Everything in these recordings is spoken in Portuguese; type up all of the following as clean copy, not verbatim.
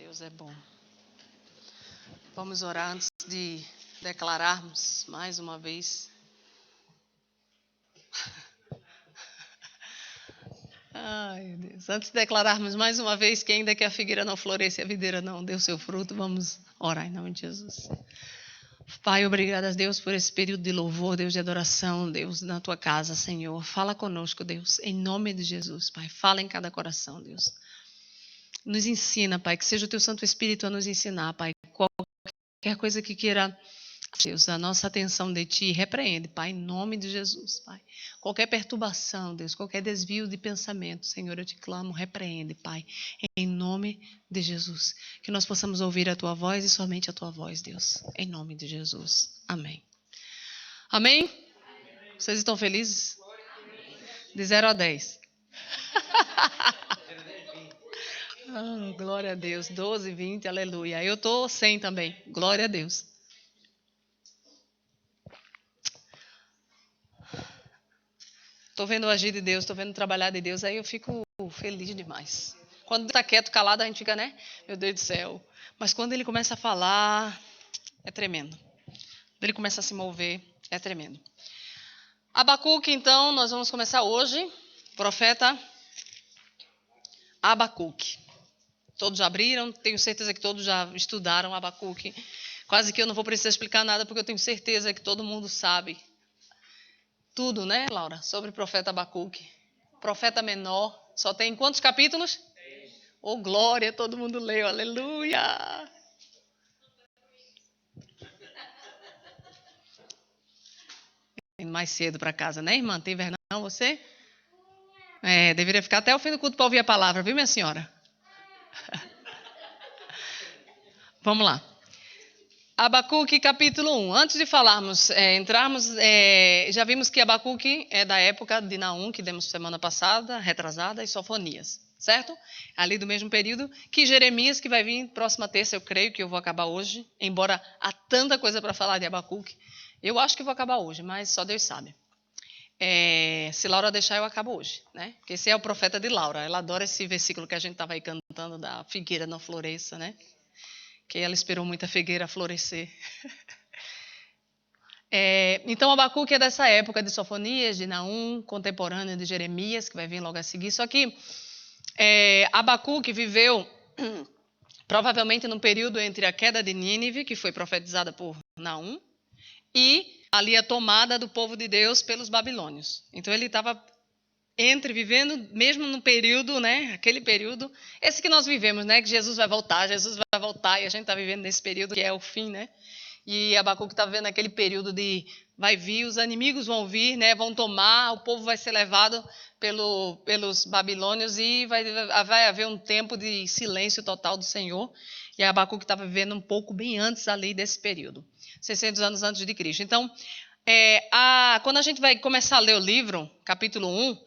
Deus é bom. Vamos orar antes de declararmos mais uma vez. Ai, Deus. Antes de declararmos mais uma vez que ainda que a figueira não floresça e a videira não dê o seu fruto, vamos orar em nome de Jesus. Pai, obrigada a Deus por esse período de louvor, Deus, de adoração, Deus, na tua casa, Senhor. Fala conosco, Deus, em nome de Jesus, Pai. Fala em cada coração, Deus. Nos ensina, Pai, que seja o teu Santo Espírito a nos ensinar, Pai. Qualquer coisa que queira, Deus, a nossa atenção de Ti, repreende, Pai, em nome de Jesus, Pai. Qualquer perturbação, Deus, qualquer desvio de pensamento, Senhor, eu te clamo, repreende, Pai, em nome de Jesus. Que nós possamos ouvir a Tua voz e somente a Tua voz, Deus, em nome de Jesus. Amém. Amém? Vocês estão felizes? De 0 a 10. Oh, glória a Deus. 12, 20, aleluia. Eu estou 100 também. Glória a Deus. Estou vendo o agir de Deus, estou vendo o trabalhar de Deus, aí eu fico feliz demais. Quando está quieto, calado, a gente fica, né? Meu Deus do céu. Mas quando ele começa a falar, é tremendo. Quando ele começa a se mover, é tremendo. Abacuque, então, nós vamos começar hoje. Profeta Abacuque. Todos já abriram, tenho certeza que todos já estudaram Abacuque. Quase que eu não vou precisar explicar nada, porque eu tenho certeza que todo mundo sabe tudo, né, Laura? Sobre o profeta Abacuque. Profeta menor. Só tem quantos capítulos? 6. Oh, glória, todo mundo leu, aleluia. Indo mais cedo para casa, né, irmã? Tem vergonha você? Deveria ficar até o fim do culto para ouvir a palavra, viu, minha senhora? Vamos lá. Abacuque, capítulo 1. Antes de falarmos, já vimos que Abacuque é da época de Naum, que demos semana passada, retrasada, e Sofonias, certo? Ali do mesmo período que Jeremias, que vai vir próxima terça, eu creio que eu vou acabar hoje, embora há tanta coisa para falar de Abacuque. Eu acho que vou acabar hoje, mas só Deus sabe. Se Laura deixar, eu acabo hoje, né? Porque esse é o profeta de Laura. Ela adora esse versículo que a gente estava aí cantando, da figueira não floresça, né? Que ela esperou muita figueira florescer. Então, Abacuque é dessa época de Sofonias, de Naum, contemporâneo de Jeremias, que vai vir logo a seguir. Só que Abacuque viveu provavelmente num período entre a queda de Nínive, que foi profetizada por Naum, e ali a tomada do povo de Deus pelos babilônios. Então, ele estava vivendo mesmo no período, né, aquele período, esse que nós vivemos, né, que Jesus vai voltar, e a gente está vivendo nesse período que é o fim, né, e Abacuque está vivendo aquele período de vai vir, os inimigos vão vir, né, vão tomar, o povo vai ser levado pelos babilônios e vai haver um tempo de silêncio total do Senhor, e Abacuque estava vivendo um pouco bem antes ali desse período, 600 anos antes de Cristo. Então, quando a gente vai começar a ler o livro, capítulo 1,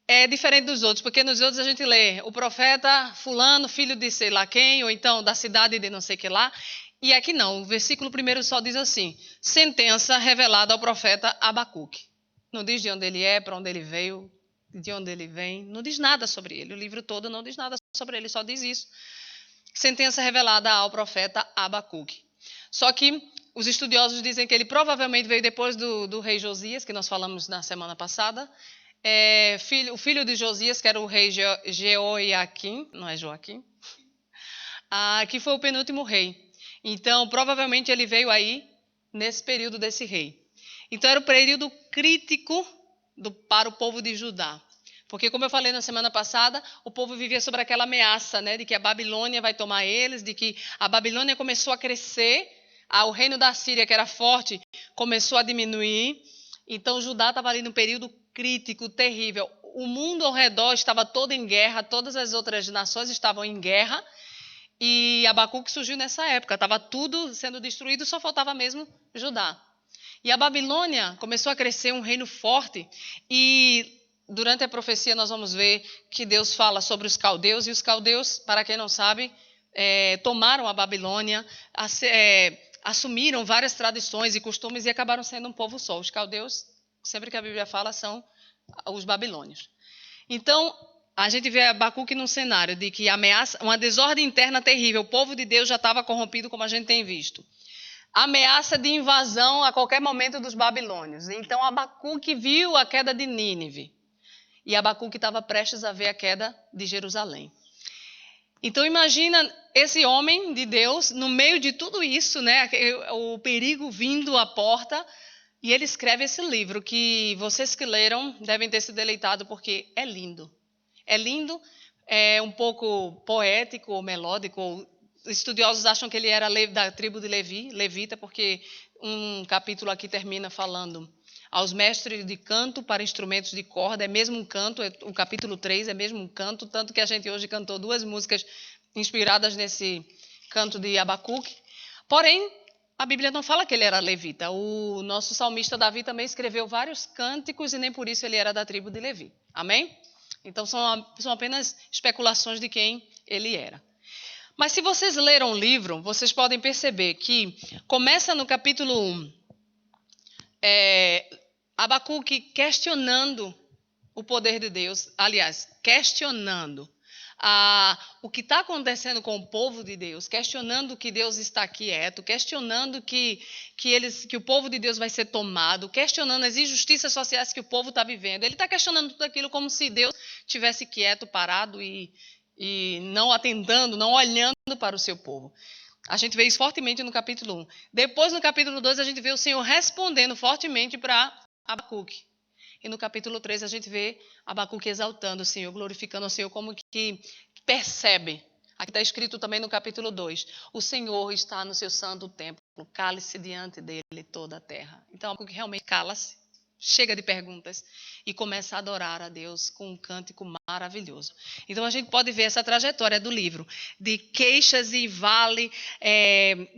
é diferente dos outros, porque nos outros a gente lê o profeta fulano, filho de sei lá quem, ou então da cidade de não sei que lá. E aqui não, o versículo primeiro só diz assim, sentença revelada ao profeta Abacuque. Não diz de onde ele é, para onde ele veio, de onde ele vem, não diz nada sobre ele. O livro todo não diz nada sobre ele, só diz isso. Sentença revelada ao profeta Abacuque. Só que os estudiosos dizem que ele provavelmente veio depois do rei Josias, que nós falamos na semana passada, o filho de Josias, que era o rei Jeoiaquim, não é Joaquim, que foi o penúltimo rei. Então, provavelmente ele veio aí nesse período desse rei. Então, era o período crítico para o povo de Judá. Porque, como eu falei na semana passada, o povo vivia sobre aquela ameaça, né, de que a Babilônia vai tomar eles, de que a Babilônia começou a crescer, o reino da Síria, que era forte, começou a diminuir. Então, Judá estava ali num período crítico, terrível. O mundo ao redor estava todo em guerra, todas as outras nações estavam em guerra, e Abacuque surgiu nessa época. Estava tudo sendo destruído, só faltava mesmo Judá. E a Babilônia começou a crescer, um reino forte, e durante a profecia nós vamos ver que Deus fala sobre os caldeus, e os caldeus, para quem não sabe, tomaram a Babilônia, assumiram várias tradições e costumes e acabaram sendo um povo só. Os caldeus, sempre que a Bíblia fala, são os babilônios. Então, a gente vê Abacuque num cenário de que ameaça, uma desordem interna terrível, o povo de Deus já estava corrompido, como a gente tem visto. Ameaça de invasão a qualquer momento dos babilônios. Então Abacuque viu a queda de Nínive. E Abacuque estava prestes a ver a queda de Jerusalém. Então imagina esse homem de Deus no meio de tudo isso, né? O perigo vindo à porta, e ele escreve esse livro que vocês que leram devem ter se deleitado porque é lindo. É lindo, é um pouco poético ou melódico. Estudiosos acham que ele era da tribo de Levi, levita, porque um capítulo aqui termina falando aos mestres de canto para instrumentos de corda, é mesmo um canto, o capítulo 3 é mesmo um canto, tanto que a gente hoje cantou 2 músicas inspiradas nesse canto de Abacuque. Porém, a Bíblia não fala que ele era levita. O nosso salmista Davi também escreveu vários cânticos e nem por isso ele era da tribo de Levi. Amém? Então são apenas especulações de quem ele era. Mas se vocês leram o livro, vocês podem perceber que começa no capítulo 1, Abacuque questionando o poder de Deus, aliás, questionando o que está acontecendo com o povo de Deus, questionando que Deus está quieto, questionando que o povo de Deus vai ser tomado, questionando as injustiças sociais que o povo está vivendo. Ele está questionando tudo aquilo como se Deus estivesse quieto, parado e não atendendo, não olhando para o seu povo. A gente vê isso fortemente no capítulo 1. Depois, no capítulo 2, a gente vê o Senhor respondendo fortemente para Abacuque. E no capítulo 3, a gente vê Abacuque exaltando o Senhor, glorificando o Senhor, como que percebe. Aqui está escrito também no capítulo 2, o Senhor está no seu santo templo, cale-se diante dele toda a terra. Então, Abacuque realmente cala-se, chega de perguntas e começa a adorar a Deus com um cântico maravilhoso. Então a gente pode ver essa trajetória do livro, de queixas e vale,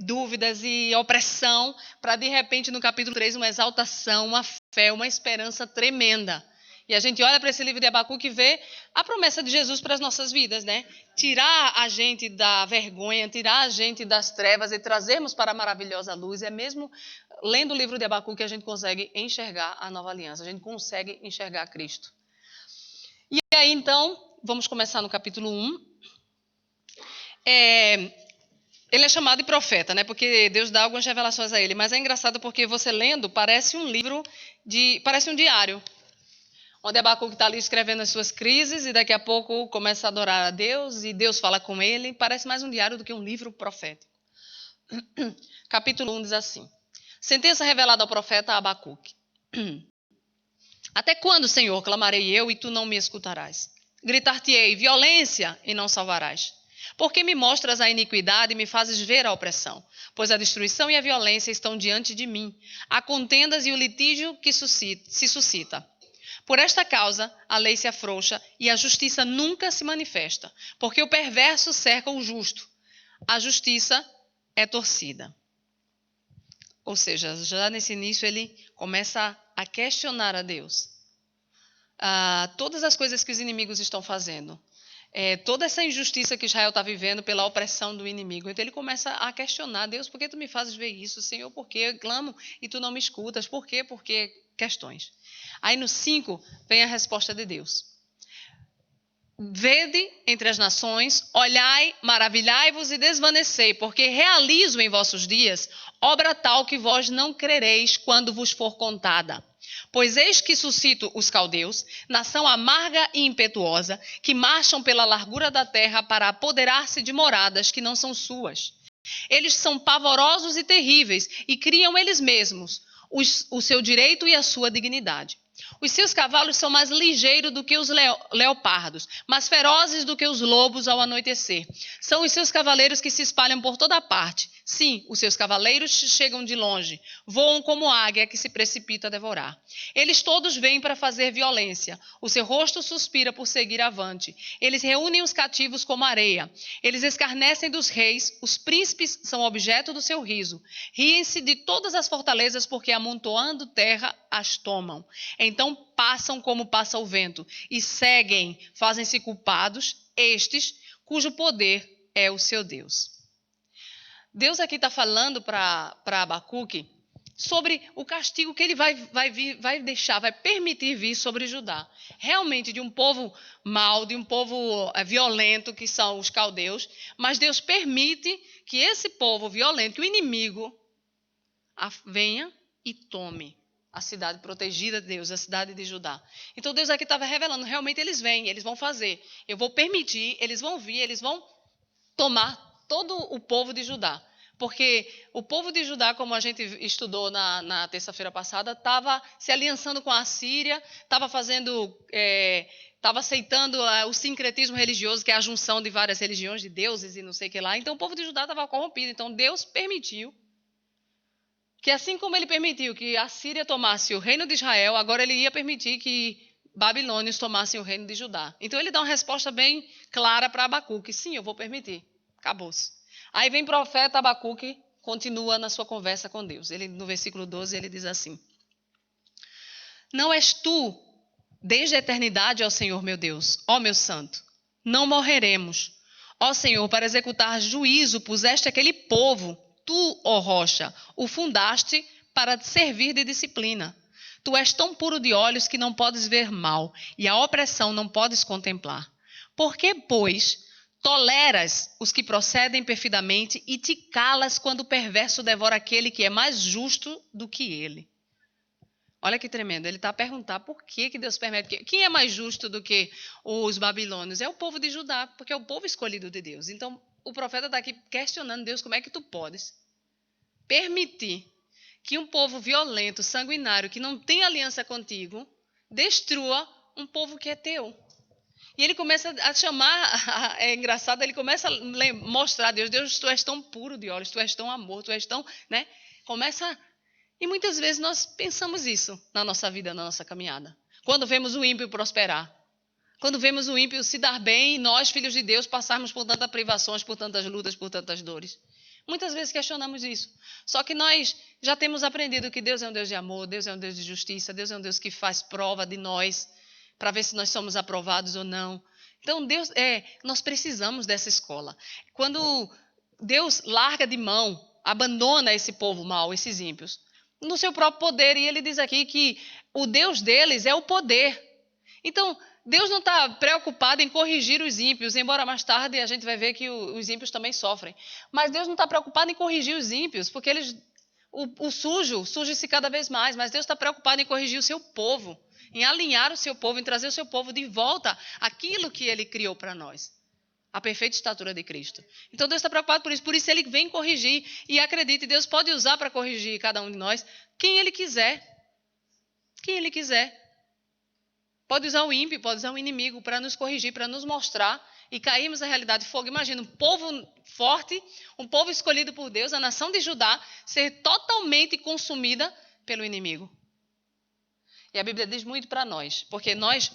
dúvidas e opressão, para de repente no capítulo 3 uma exaltação, uma fé, uma esperança tremenda. E a gente olha para esse livro de Abacuque e vê a promessa de Jesus para as nossas vidas, né? Tirar a gente da vergonha, tirar a gente das trevas e trazermos para a maravilhosa luz. É mesmo lendo o livro de Abacuque que a gente consegue enxergar a nova aliança, a gente consegue enxergar Cristo. E aí, então, vamos começar no capítulo 1. Ele é chamado de profeta, né? Porque Deus dá algumas revelações a ele, mas é engraçado porque você lendo parece um livro, parece um diário, onde Abacuque está ali escrevendo as suas crises e daqui a pouco começa a adorar a Deus e Deus fala com ele. Parece mais um diário do que um livro profético. Capítulo 1 diz assim: sentença revelada ao profeta Abacuque. Até quando, Senhor, clamarei eu e tu não me escutarás? Gritar-te-ei violência e não salvarás. Porque me mostras a iniquidade e me fazes ver a opressão? Pois a destruição e a violência estão diante de mim. Há contendas e o litígio que se suscita. Por esta causa, a lei se afrouxa e a justiça nunca se manifesta, porque o perverso cerca o justo. A justiça é torcida. Ou seja, já nesse início ele começa a questionar a Deus. Todas as coisas que os inimigos estão fazendo, toda essa injustiça que Israel está vivendo pela opressão do inimigo. Então ele começa a questionar: Deus, por que tu me fazes ver isso? Senhor, por que eu clamo e tu não me escutas? Por quê? Porque questões. Aí no 5 vem a resposta de Deus. Vede entre as nações, olhai, maravilhai-vos e desvanecei, porque realizo em vossos dias obra tal que vós não crereis quando vos for contada. Pois eis que suscito os caldeus, nação amarga e impetuosa, que marcham pela largura da terra para apoderar-se de moradas que não são suas. Eles são pavorosos e terríveis, e criam eles mesmos o seu direito e a sua dignidade. Os seus cavalos são mais ligeiros do que os leopardos, mais ferozes do que os lobos ao anoitecer. São os seus cavaleiros que se espalham por toda parte. Sim, os seus cavaleiros chegam de longe, voam como águia que se precipita a devorar. Eles todos vêm para fazer violência. O seu rosto suspira por seguir avante. Eles reúnem os cativos como areia. Eles escarnecem dos reis, os príncipes são objeto do seu riso. Riem-se de todas as fortalezas porque amontoando terra as tomam. Então passam como passa o vento e seguem, fazem-se culpados, estes cujo poder é o seu Deus. Deus aqui está falando para Abacuque sobre o castigo que ele vai deixar, vai permitir vir sobre Judá. Realmente de um povo mau, de um povo violento, que são os caldeus, mas Deus permite que esse povo violento, que o inimigo, venha e tome a cidade protegida de Deus, a cidade de Judá. Então Deus aqui estava revelando, realmente eles vêm, eles vão fazer. Eu vou permitir, eles vão vir, eles vão tomar todo o povo de Judá. Porque o povo de Judá, como a gente estudou na terça-feira passada, estava se aliançando com a Síria, estava aceitando o sincretismo religioso, que é a junção de várias religiões, de deuses e não sei o que lá. Então o povo de Judá estava corrompido. Então Deus permitiu que, assim como ele permitiu que a Síria tomasse o reino de Israel, agora ele ia permitir que babilônios tomassem o reino de Judá. Então ele dá uma resposta bem clara para Abacuque: sim, eu vou permitir. Acabou-se. Aí vem o profeta Abacuque, continua na sua conversa com Deus. Ele, no versículo 12, ele diz assim: não és tu, desde a eternidade, ó Senhor meu Deus, ó meu santo, não morreremos. Ó Senhor, para executar juízo puseste aquele povo, tu, ó rocha, o fundaste para servir de disciplina. Tu és tão puro de olhos que não podes ver mal, e a opressão não podes contemplar. Por que, pois, toleras os que procedem perfidamente e te calas quando o perverso devora aquele que é mais justo do que ele? Olha que tremendo. Ele está a perguntar por que Deus permite. Quem é mais justo do que os babilônios? É o povo de Judá, porque é o povo escolhido de Deus. Então, o profeta está aqui questionando Deus: como é que tu podes permitir que um povo violento, sanguinário, que não tem aliança contigo, destrua um povo que é teu? E ele começa a chamar, é engraçado, ele começa a mostrar a Deus: Deus, tu és tão puro de olhos, tu és tão amor, tu és tão, né? E muitas vezes nós pensamos isso na nossa vida, na nossa caminhada. Quando vemos o ímpio prosperar, quando vemos o ímpio se dar bem e nós, filhos de Deus, passarmos por tantas privações, por tantas lutas, por tantas dores. Muitas vezes questionamos isso. Só que nós já temos aprendido que Deus é um Deus de amor, Deus é um Deus de justiça, Deus é um Deus que faz prova de nós para ver se nós somos aprovados ou não. Então, nós precisamos dessa escola. Quando Deus larga de mão, abandona esse povo mau, esses ímpios, no seu próprio poder, e ele diz aqui que o Deus deles é o poder. Então, Deus não está preocupado em corrigir os ímpios, embora mais tarde a gente vai ver que os ímpios também sofrem. Mas Deus não está preocupado em corrigir os ímpios, porque o sujo surge-se cada vez mais, mas Deus está preocupado em corrigir o seu povo, em alinhar o seu povo, em trazer o seu povo de volta àquilo que ele criou para nós, a perfeita estatura de Cristo. Então Deus está preocupado por isso ele vem corrigir. E acredite, Deus pode usar para corrigir cada um de nós quem ele quiser. Quem ele quiser. Pode usar o ímpio, pode usar o inimigo para nos corrigir, para nos mostrar e cairmos na realidade de fogo. Imagina um povo forte, um povo escolhido por Deus, a nação de Judá, ser totalmente consumida pelo inimigo. E a Bíblia diz muito para nós, porque nós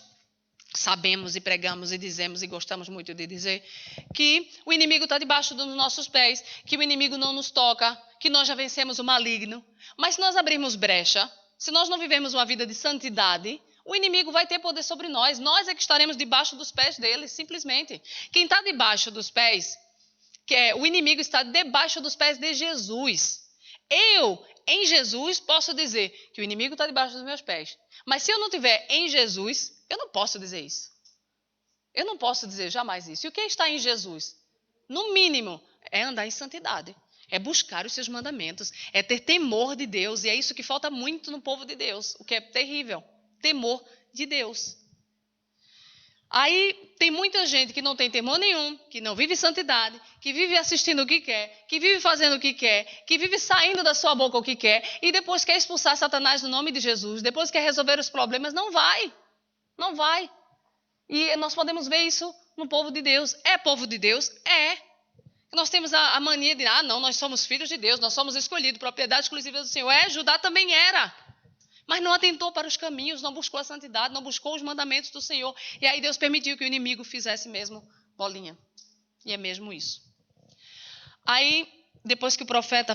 sabemos e pregamos e dizemos e gostamos muito de dizer que o inimigo está debaixo dos nossos pés, que o inimigo não nos toca, que nós já vencemos o maligno. Mas se nós abrirmos brecha, se nós não vivemos uma vida de santidade, o inimigo vai ter poder sobre nós. Nós é que estaremos debaixo dos pés dele, simplesmente. Quem está debaixo dos pés, o inimigo está debaixo dos pés de Jesus. Eu, em Jesus, posso dizer que o inimigo está debaixo dos meus pés. Mas se eu não estiver em Jesus, eu não posso dizer isso. Eu não posso dizer jamais isso. E o que está em Jesus? No mínimo, é andar em santidade. É buscar os seus mandamentos. É ter temor de Deus. E é isso que falta muito no povo de Deus. O que é terrível. Temor de Deus. Aí tem muita gente que não tem temor nenhum, que não vive santidade, que vive assistindo o que quer, que vive fazendo o que quer, que vive saindo da sua boca o que quer, e depois quer expulsar Satanás no nome de Jesus, depois quer resolver os problemas. Não vai. Não vai. E nós podemos ver isso no povo de Deus. É povo de Deus? É. Nós temos a mania de, não, nós somos filhos de Deus, nós somos escolhidos, propriedade exclusiva do Senhor. Judá também era. Mas não atentou para os caminhos, não buscou a santidade, não buscou os mandamentos do Senhor. E aí Deus permitiu que o inimigo fizesse mesmo bolinha. E é mesmo isso. Aí, depois que o profeta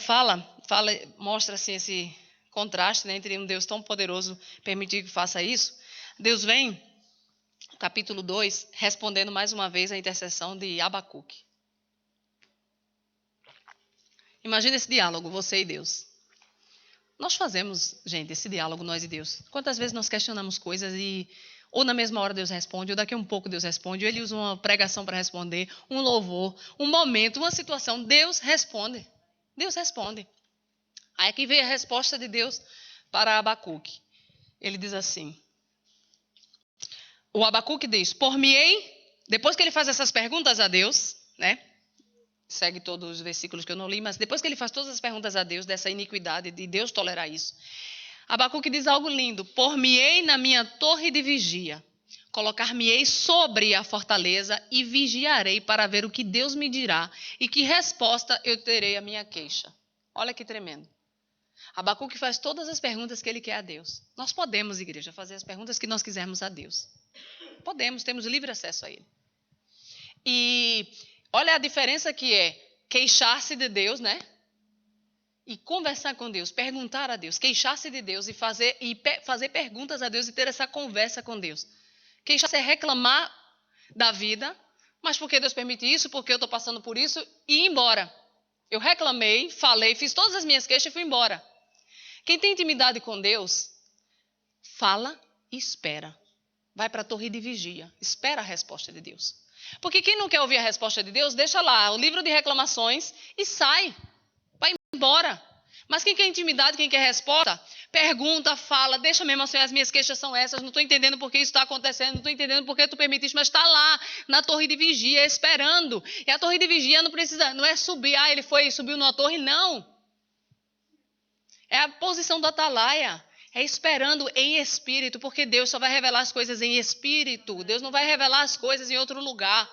mostra assim, esse contraste, né, entre um Deus tão poderoso permitir que faça isso, Deus vem, capítulo 2, respondendo mais uma vez a intercessão de Abacuque. Imagina esse diálogo, você e Deus. Nós fazemos, gente, esse diálogo, nós e Deus. Quantas vezes nós questionamos coisas e ou na mesma hora Deus responde, ou daqui a um pouco Deus responde, ou Ele usa uma pregação para responder, um louvor, um momento, uma situação, Deus responde. Deus responde. Aí aqui veio a resposta de Deus para Abacuque. Ele diz assim, o Abacuque diz, depois que ele faz essas perguntas a Deus, né? Segue todos os versículos que eu não li, mas depois que ele faz todas as perguntas a Deus, dessa iniquidade, de Deus tolerar isso, Abacuque diz algo lindo, por-me-ei na minha torre de vigia, colocar-me-ei sobre a fortaleza e vigiarei para ver o que Deus me dirá e que resposta eu terei à minha queixa. Olha que tremendo. Abacuque faz todas as perguntas que ele quer a Deus. Nós podemos, igreja, fazer as perguntas que nós quisermos a Deus. Podemos, temos livre acesso a Ele. E olha a diferença que é queixar-se de Deus, né? E conversar com Deus, perguntar a Deus, queixar-se de Deus e fazer perguntas a Deus e ter essa conversa com Deus. Queixar-se é reclamar da vida, mas por que Deus permite isso? Porque eu estou passando por isso e ir embora. Eu reclamei, falei, fiz todas as minhas queixas e fui embora. Quem tem intimidade com Deus, fala e espera. Vai para a torre de vigia, espera a resposta de Deus. Porque quem não quer ouvir a resposta de Deus, deixa lá o livro de reclamações e sai, vai embora. Mas quem quer intimidade, quem quer resposta, pergunta, fala, deixa mesmo assim, as minhas queixas são essas, não estou entendendo por que isso está acontecendo, não estou entendendo por que tu permitiste, mas está lá na torre de vigia esperando. E a torre de vigia não é subir, ele subiu numa torre, não. É a posição do atalaia. É esperando em espírito, porque Deus só vai revelar as coisas em espírito. Deus não vai revelar as coisas em outro lugar.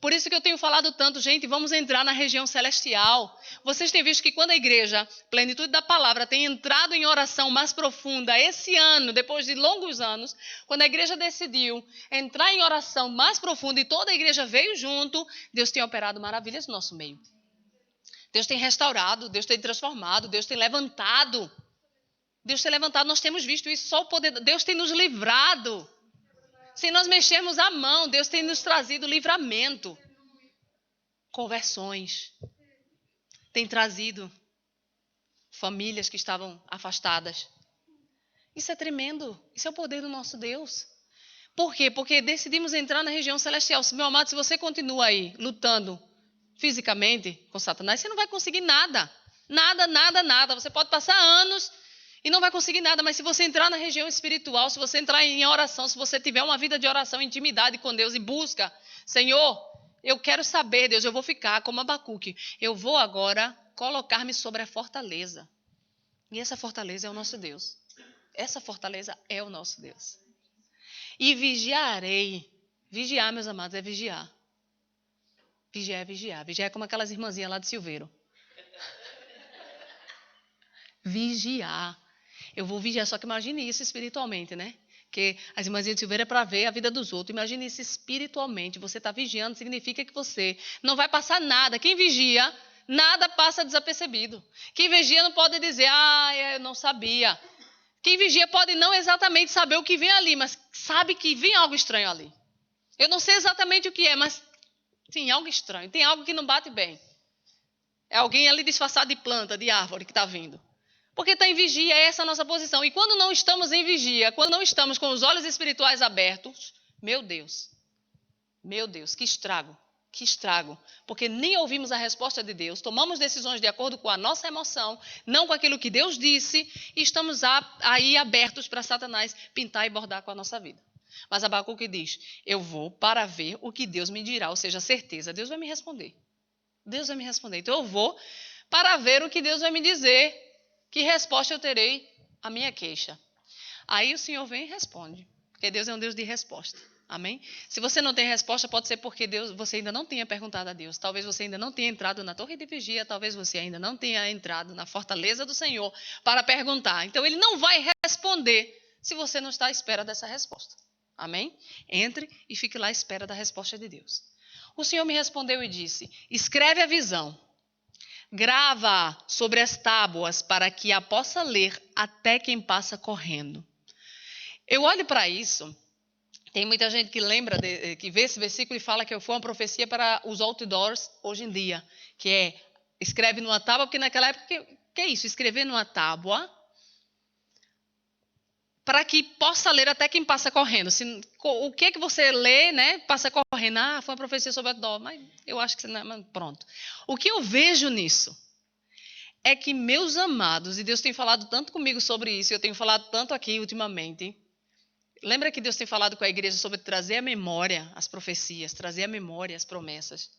Por isso que eu tenho falado tanto, gente, vamos entrar na região celestial. Vocês têm visto que quando a igreja, plenitude da palavra, tem entrado em oração mais profunda esse ano, depois de longos anos, quando a igreja decidiu entrar em oração mais profunda e toda a igreja veio junto, Deus tem operado maravilhas no nosso meio. Deus tem restaurado, Deus tem transformado, Deus tem levantado. Deus tem levantado, nós temos visto isso, só o poder, Deus tem nos livrado. Se nós mexermos a mão, Deus tem nos trazido livramento. Conversões. Tem trazido famílias que estavam afastadas. Isso é tremendo, isso é o poder do nosso Deus. Por quê? Porque decidimos entrar na região celestial. Meu amado, se você continua aí lutando fisicamente com Satanás, você não vai conseguir nada. Nada, nada, nada. Você pode passar anos e não vai conseguir nada, mas se você entrar na região espiritual, se você entrar em oração, se você tiver uma vida de oração, intimidade com Deus e busca, Senhor, eu quero saber, Deus, eu vou ficar como Abacuque. Eu vou agora colocar-me sobre a fortaleza. E essa fortaleza é o nosso Deus. Essa fortaleza é o nosso Deus. E vigiarei. Vigiar, meus amados, é vigiar. Vigiar é vigiar. Vigiar é como aquelas irmãzinhas lá de Silveiro. Vigiar. Eu vou vigiar, só que imagine isso espiritualmente, né? Porque as irmãzinhas de Silveira é para ver a vida dos outros. Imagine isso espiritualmente. Você está vigiando, significa que você não vai passar nada. Quem vigia, nada passa desapercebido. Quem vigia não pode dizer, eu não sabia. Quem vigia pode não exatamente saber o que vem ali, mas sabe que vem algo estranho ali. Eu não sei exatamente o que é, mas sim, algo estranho. Tem algo que não bate bem. É alguém ali disfarçado de planta, de árvore que está vindo. Porque está em vigia, é essa a nossa posição. E quando não estamos em vigia, quando não estamos com os olhos espirituais abertos, meu Deus, que estrago, que estrago. Porque nem ouvimos a resposta de Deus, tomamos decisões de acordo com a nossa emoção, não com aquilo que Deus disse, e estamos aí abertos para Satanás pintar e bordar com a nossa vida. Mas Abacuque diz, eu vou para ver o que Deus me dirá, ou seja, certeza, Deus vai me responder. Deus vai me responder. Então eu vou para ver o que Deus vai me dizer. Que resposta eu terei à minha queixa? Aí o Senhor vem e responde, porque Deus é um Deus de resposta. Amém? Se você não tem resposta, pode ser porque você ainda não tenha perguntado a Deus. Talvez você ainda não tenha entrado na torre de vigia, talvez você ainda não tenha entrado na fortaleza do Senhor para perguntar. Então, Ele não vai responder se você não está à espera dessa resposta. Amém? Entre e fique lá à espera da resposta de Deus. O Senhor me respondeu e disse, escreve a visão. Grava sobre as tábuas para que a possa ler até quem passa correndo. Eu olho para isso, tem muita gente que lembra, que vê esse versículo e fala que foi uma profecia para os outdoors hoje em dia, que é, escreve numa tábua, porque naquela época, que é isso? Escrever numa tábua para que possa ler até quem passa correndo. O que é que você lê, né? Passa correndo. Ah, foi uma profecia sobre a dó, mas eu acho que você não, mas pronto. O que eu vejo nisso é que, meus amados, e Deus tem falado tanto comigo sobre isso, eu tenho falado tanto aqui ultimamente. Lembra que Deus tem falado com a igreja sobre trazer à memória as profecias, trazer à memória as promessas.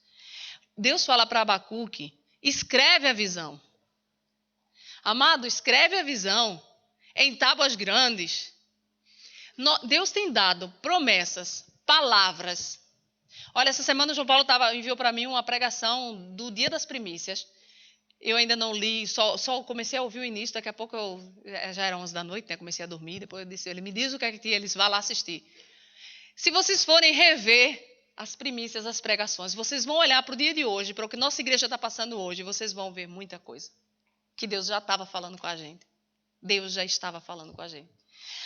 Deus fala para Abacuque, escreve a visão. Amado, escreve a visão em tábuas grandes. Deus tem dado promessas, palavras. Olha, essa semana o João Paulo enviou para mim uma pregação do Dia das Primícias. Eu ainda não li, só comecei a ouvir o início, daqui a pouco já era 11 da noite, né? Comecei a dormir, depois eu disse, ele me diz o que é que eles vão lá assistir. Se vocês forem rever as primícias, as pregações, vocês vão olhar para o dia de hoje, para o que nossa igreja está passando hoje, vocês vão ver muita coisa que Deus já estava falando com a gente. Deus já estava falando com a gente.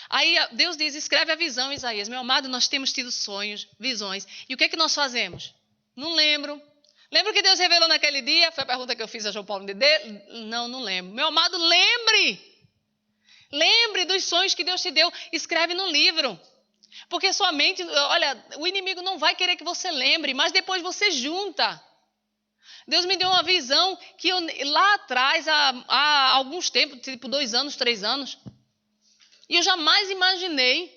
Aí Deus diz, escreve a visão, Isaías. Meu amado, nós temos tido sonhos, visões. E o que é que nós fazemos? Não lembro. Lembra o que Deus revelou naquele dia? Foi a pergunta que eu fiz a João Paulo. Não lembro. Meu amado, lembre. Lembre dos sonhos que Deus te deu. Escreve num livro. Porque sua mente, olha, o inimigo não vai querer que você lembre, mas depois você junta. Deus me deu uma visão que eu, lá atrás, há alguns tempos, tipo 2 anos, 3 anos, e eu jamais imaginei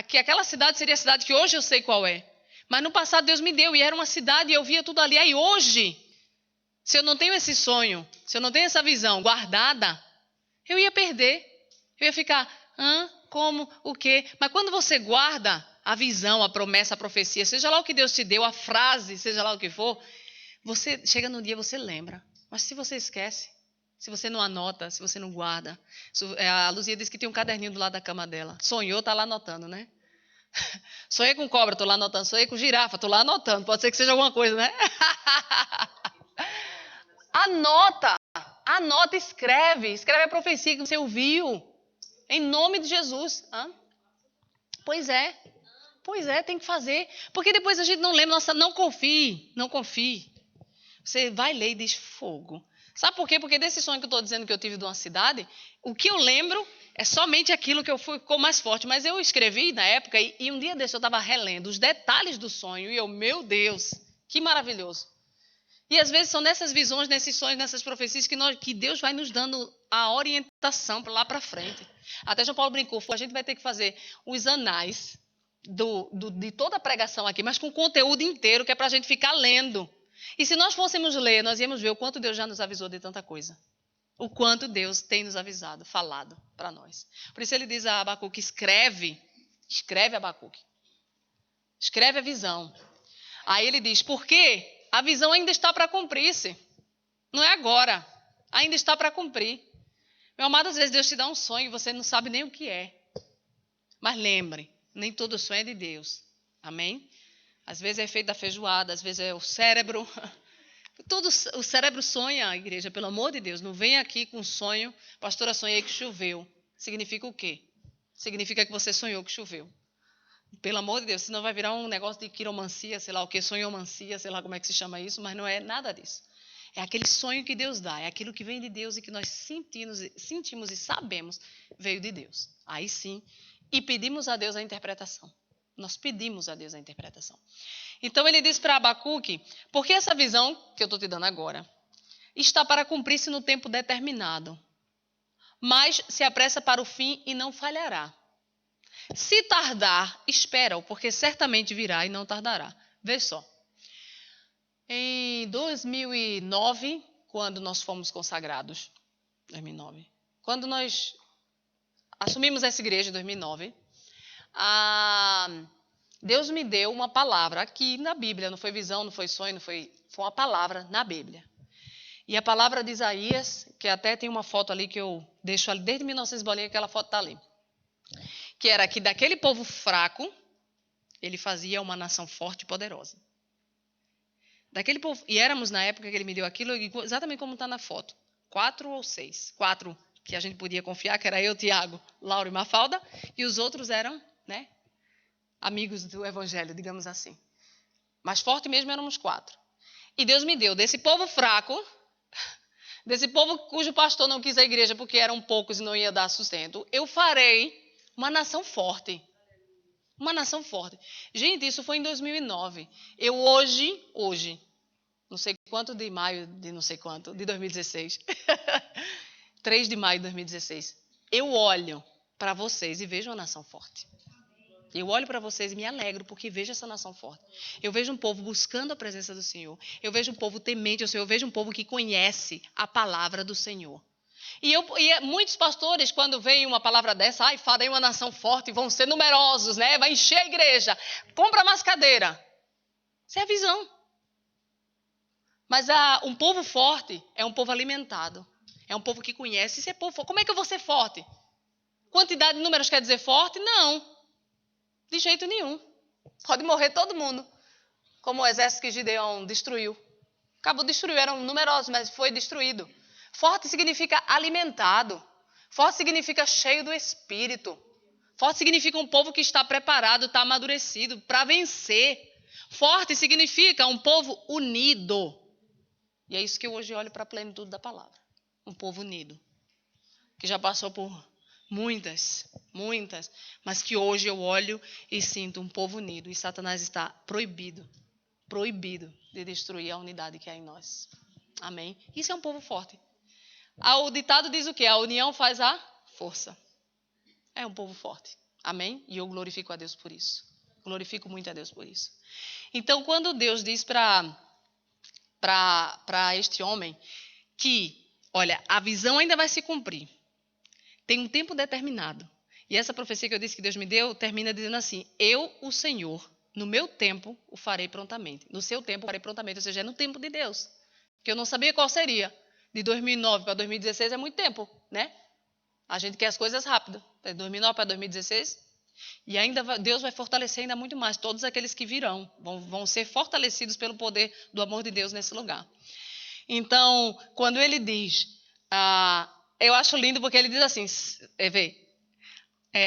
que aquela cidade seria a cidade que hoje eu sei qual é. Mas no passado Deus me deu, e era uma cidade, e eu via tudo ali. Aí hoje, se eu não tenho esse sonho, se eu não tenho essa visão guardada, eu ia perder. Eu ia ficar, como, o quê? Mas quando você guarda a visão, a promessa, a profecia, seja lá o que Deus te deu, a frase, seja lá o que for, você chega no dia, você lembra. Mas se você esquece, se você não anota, se você não guarda. A Luzia disse que tem um caderninho do lado da cama dela. Sonhou, está lá anotando, né? Sonhei com cobra, estou lá anotando. Sonhei com girafa, estou lá anotando. Pode ser que seja alguma coisa, né? Anota, escreve a profecia que você ouviu. Em nome de Jesus. Pois é, tem que fazer. Porque depois a gente não lembra. Nossa, não confie. Você vai ler e diz fogo. Sabe por quê? Porque desse sonho que eu estou dizendo que eu tive de uma cidade, o que eu lembro é somente aquilo que ficou mais forte. Mas eu escrevi na época e um dia desse eu estava relendo os detalhes do sonho e eu, meu Deus, que maravilhoso. E às vezes são nessas visões, nesses sonhos, nessas profecias que Deus vai nos dando a orientação para lá para frente. Até João Paulo brincou, a gente vai ter que fazer os anais de toda a pregação aqui, mas com conteúdo inteiro, que é para a gente ficar lendo. E se nós fôssemos ler, nós íamos ver o quanto Deus já nos avisou de tanta coisa. O quanto Deus tem nos avisado, falado para nós. Por isso ele diz a Abacuque, escreve Abacuque. Escreve a visão. Aí ele diz, por quê? A visão ainda está para cumprir-se. Não é agora. Ainda está para cumprir. Meu amado, às vezes Deus te dá um sonho e você não sabe nem o que é. Mas lembre, nem todo sonho é de Deus. Amém? Às vezes é feito da feijoada, às vezes é o cérebro. O cérebro sonha, igreja, pelo amor de Deus. Não vem aqui com sonho. Pastora, sonhei que choveu. Significa o quê? Significa que você sonhou que choveu. Pelo amor de Deus, senão vai virar um negócio de quiromancia, sei lá o que, sonhomancia, sei lá como é que se chama isso, mas não é nada disso. É aquele sonho que Deus dá, é aquilo que vem de Deus e que nós sentimos e sabemos veio de Deus. Aí sim, e pedimos a Deus a interpretação. Nós pedimos a Deus a interpretação. Então ele diz para Abacuque, porque essa visão que eu estou te dando agora está para cumprir-se no tempo determinado, mas se apressa para o fim e não falhará. Se tardar, espera-o, porque certamente virá e não tardará. Veja só. Em 2009, quando nós fomos consagrados, 2009, quando nós assumimos essa igreja em 2009, Deus me deu uma palavra aqui na Bíblia, não foi visão, não foi sonho, foi uma palavra na Bíblia. E a palavra de Isaías, que até tem uma foto ali que eu deixo ali, desde 1900 bolinha, aquela foto está ali. Que era que daquele povo fraco, ele fazia uma nação forte e poderosa. Daquele povo, e éramos na época que ele me deu aquilo, exatamente como está na foto. 4 ou 6. 4 que a gente podia confiar, que era eu, Tiago, Laura e Mafalda, e os outros eram, né, amigos do evangelho, digamos assim. Mas forte mesmo éramos 4. E Deus me deu desse povo fraco, desse povo cujo pastor não quis a igreja porque eram poucos e não ia dar sustento, eu farei Uma nação forte. Uma nação forte. Gente, isso foi em 2009. Eu hoje, não sei quanto de maio de não sei quanto, de 2016. 3 de maio de 2016. Eu olho para vocês e vejo uma nação forte. Eu olho para vocês e me alegro porque vejo essa nação forte. Eu vejo um povo buscando a presença do Senhor. Eu vejo um povo temente ao Senhor. Eu vejo um povo que conhece a palavra do Senhor. E muitos pastores, quando veem uma palavra dessa, farei uma nação forte, vão ser numerosos, né? Vai encher a igreja. Compra mais cadeira. Isso é a visão. Mas um povo forte é um povo alimentado. É um povo que conhece. Isso é povo forte. Como é que eu vou ser forte? Quantidade de números quer dizer forte? Não. De jeito nenhum. Pode morrer todo mundo. Como o exército que Gideão destruiu. Acabou destruindo, eram numerosos, mas foi destruído. Forte significa alimentado. Forte significa cheio do Espírito. Forte significa um povo que está preparado, está amadurecido para vencer. Forte significa um povo unido. E é isso que eu hoje olho para a plenitude da palavra. Um povo unido. Que já passou por muitas, mas que hoje eu olho e sinto um povo unido. E Satanás está proibido de destruir a unidade que há em nós. Amém? Isso é um povo forte. O ditado diz o quê? A união faz a força. É um povo forte. Amém? E eu glorifico a Deus por isso. Glorifico muito a Deus por isso. Então, quando Deus diz para este homem que, olha, a visão ainda vai se cumprir. Tem um tempo determinado. E essa profecia que eu disse que Deus me deu termina dizendo assim: eu, o Senhor, no meu tempo, o farei prontamente. No seu tempo, o farei prontamente. Ou seja, é no tempo de Deus. Que eu não sabia qual seria. De 2009 para 2016 é muito tempo, né? A gente quer as coisas rápido. De 2009 para 2016. E ainda Deus vai fortalecer ainda muito mais. Todos aqueles que virão vão ser fortalecidos pelo poder do amor de Deus nesse lugar. Então, quando ele diz... eu acho lindo porque ele diz assim,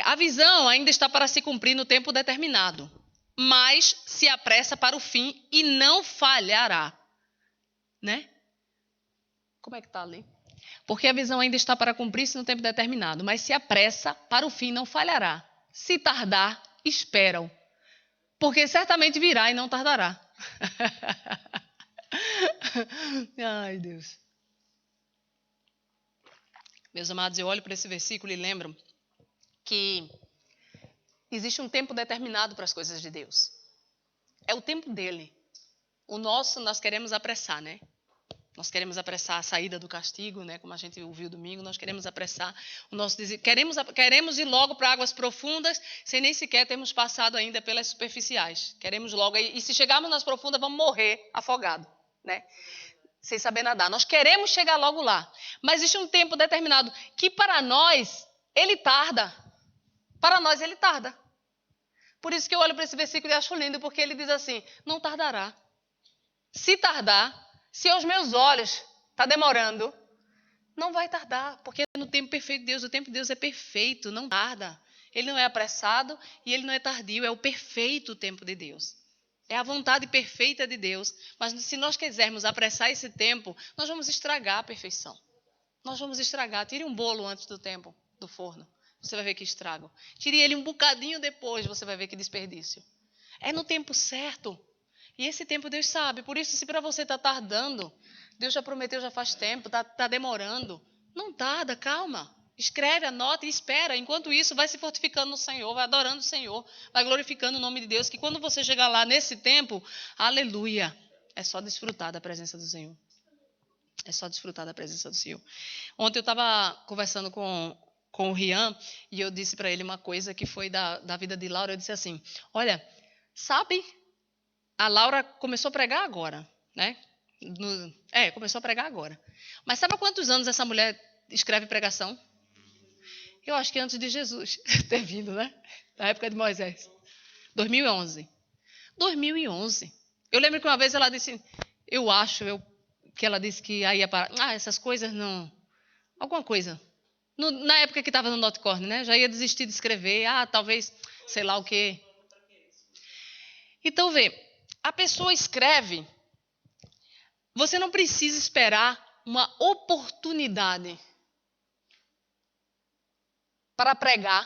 a visão ainda está para se cumprir no tempo determinado, mas se apressa para o fim e não falhará. Né? Como é que está ali? Porque a visão ainda está para cumprir-se no tempo determinado, mas se apressa para o fim não falhará. Se tardar, esperam, porque certamente virá e não tardará. Ai, Deus. Meus amados, eu olho para esse versículo e lembro que existe um tempo determinado para as coisas de Deus. É o tempo dele. O nosso, nós queremos apressar, né? Nós queremos apressar a saída do castigo, né? Como a gente ouviu domingo, nós queremos apressar o nosso desejo. Queremos ir logo para águas profundas, sem nem sequer termos passado ainda pelas superficiais. Queremos logo, e se chegarmos nas profundas, vamos morrer afogado, né? Sem saber nadar. Nós queremos chegar logo lá. Mas existe um tempo determinado que para nós, ele tarda. Para nós, ele tarda. Por isso que eu olho para esse versículo e acho lindo, porque ele diz assim, não tardará. Se tardar, se aos meus olhos está demorando, não vai tardar, porque no tempo perfeito de Deus, o tempo de Deus é perfeito, não tarda. Ele não é apressado e ele não é tardio, é o perfeito tempo de Deus. É a vontade perfeita de Deus. Mas se nós quisermos apressar esse tempo, nós vamos estragar a perfeição. Nós vamos estragar. Tire um bolo antes do tempo do forno. Você vai ver que estrago. Tire ele um bocadinho depois, você vai ver que desperdício. É no tempo certo. E esse tempo Deus sabe. Por isso, se para você está tardando, Deus já prometeu já faz tempo, está demorando. Não tarda, calma. Escreve, anota e espera. Enquanto isso, vai se fortificando no Senhor, vai adorando o Senhor, vai glorificando o nome de Deus. Que quando você chegar lá nesse tempo, aleluia, é só desfrutar da presença do Senhor. É só desfrutar da presença do Senhor. Ontem eu estava conversando com o Rian e eu disse para ele uma coisa que foi da vida de Laura. Eu disse assim, olha, sabe, a Laura começou a pregar agora, né? Começou a pregar agora. Mas sabe há quantos anos essa mulher escreve pregação? Eu acho que antes de Jesus ter vindo, né? Na época de Moisés. 2011. 2011. Eu lembro que uma vez ela disse, que ela disse que aí ia parar. Essas coisas não... Alguma coisa. Na época que estava no Notcorn, né? Já ia desistir de escrever. Talvez, sei lá o quê. Então, vê. A pessoa escreve. Você não precisa esperar uma oportunidade para pregar,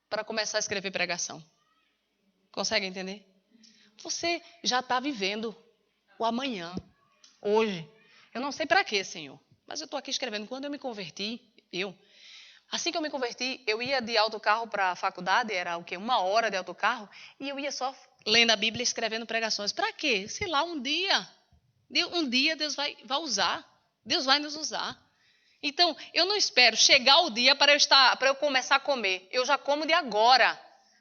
para começar a escrever pregação. Consegue entender? Você já está vivendo o amanhã, hoje. Eu não sei para quê, Senhor, mas eu estou aqui escrevendo. Quando eu me converti, assim que eu me converti, eu ia de autocarro para a faculdade, era o quê? 1 hora de autocarro, e eu ia só lendo a Bíblia e escrevendo pregações. Para quê? Sei lá, um dia Deus vai usar. Deus vai nos usar. Então, eu não espero chegar o dia para eu começar a comer. Eu já como de agora.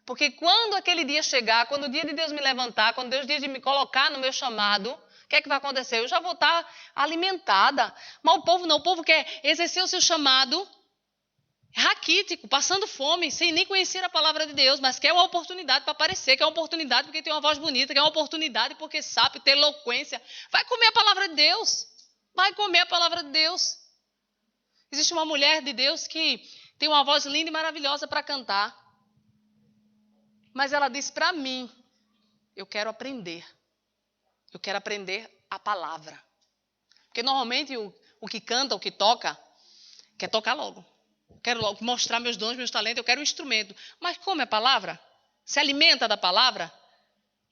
Porque quando aquele dia chegar, quando o dia de Deus me levantar, quando Deus diz de me colocar no meu chamado, o que é que vai acontecer? Eu já vou estar alimentada. Mas o povo não, o povo quer exercer o seu chamado raquítico, passando fome, sem nem conhecer a palavra de Deus, mas quer uma oportunidade para aparecer, quer uma oportunidade porque tem uma voz bonita, quer uma oportunidade porque sabe ter eloquência. Vai comer a palavra de Deus. Vai comer a palavra de Deus. Existe uma mulher de Deus que tem uma voz linda e maravilhosa para cantar. Mas ela disse para mim, eu quero aprender. Eu quero aprender a palavra. Porque normalmente o que canta, o que toca, quer tocar logo. Quero logo mostrar meus dons, meus talentos, eu quero um instrumento. Mas come a palavra? Se alimenta da palavra?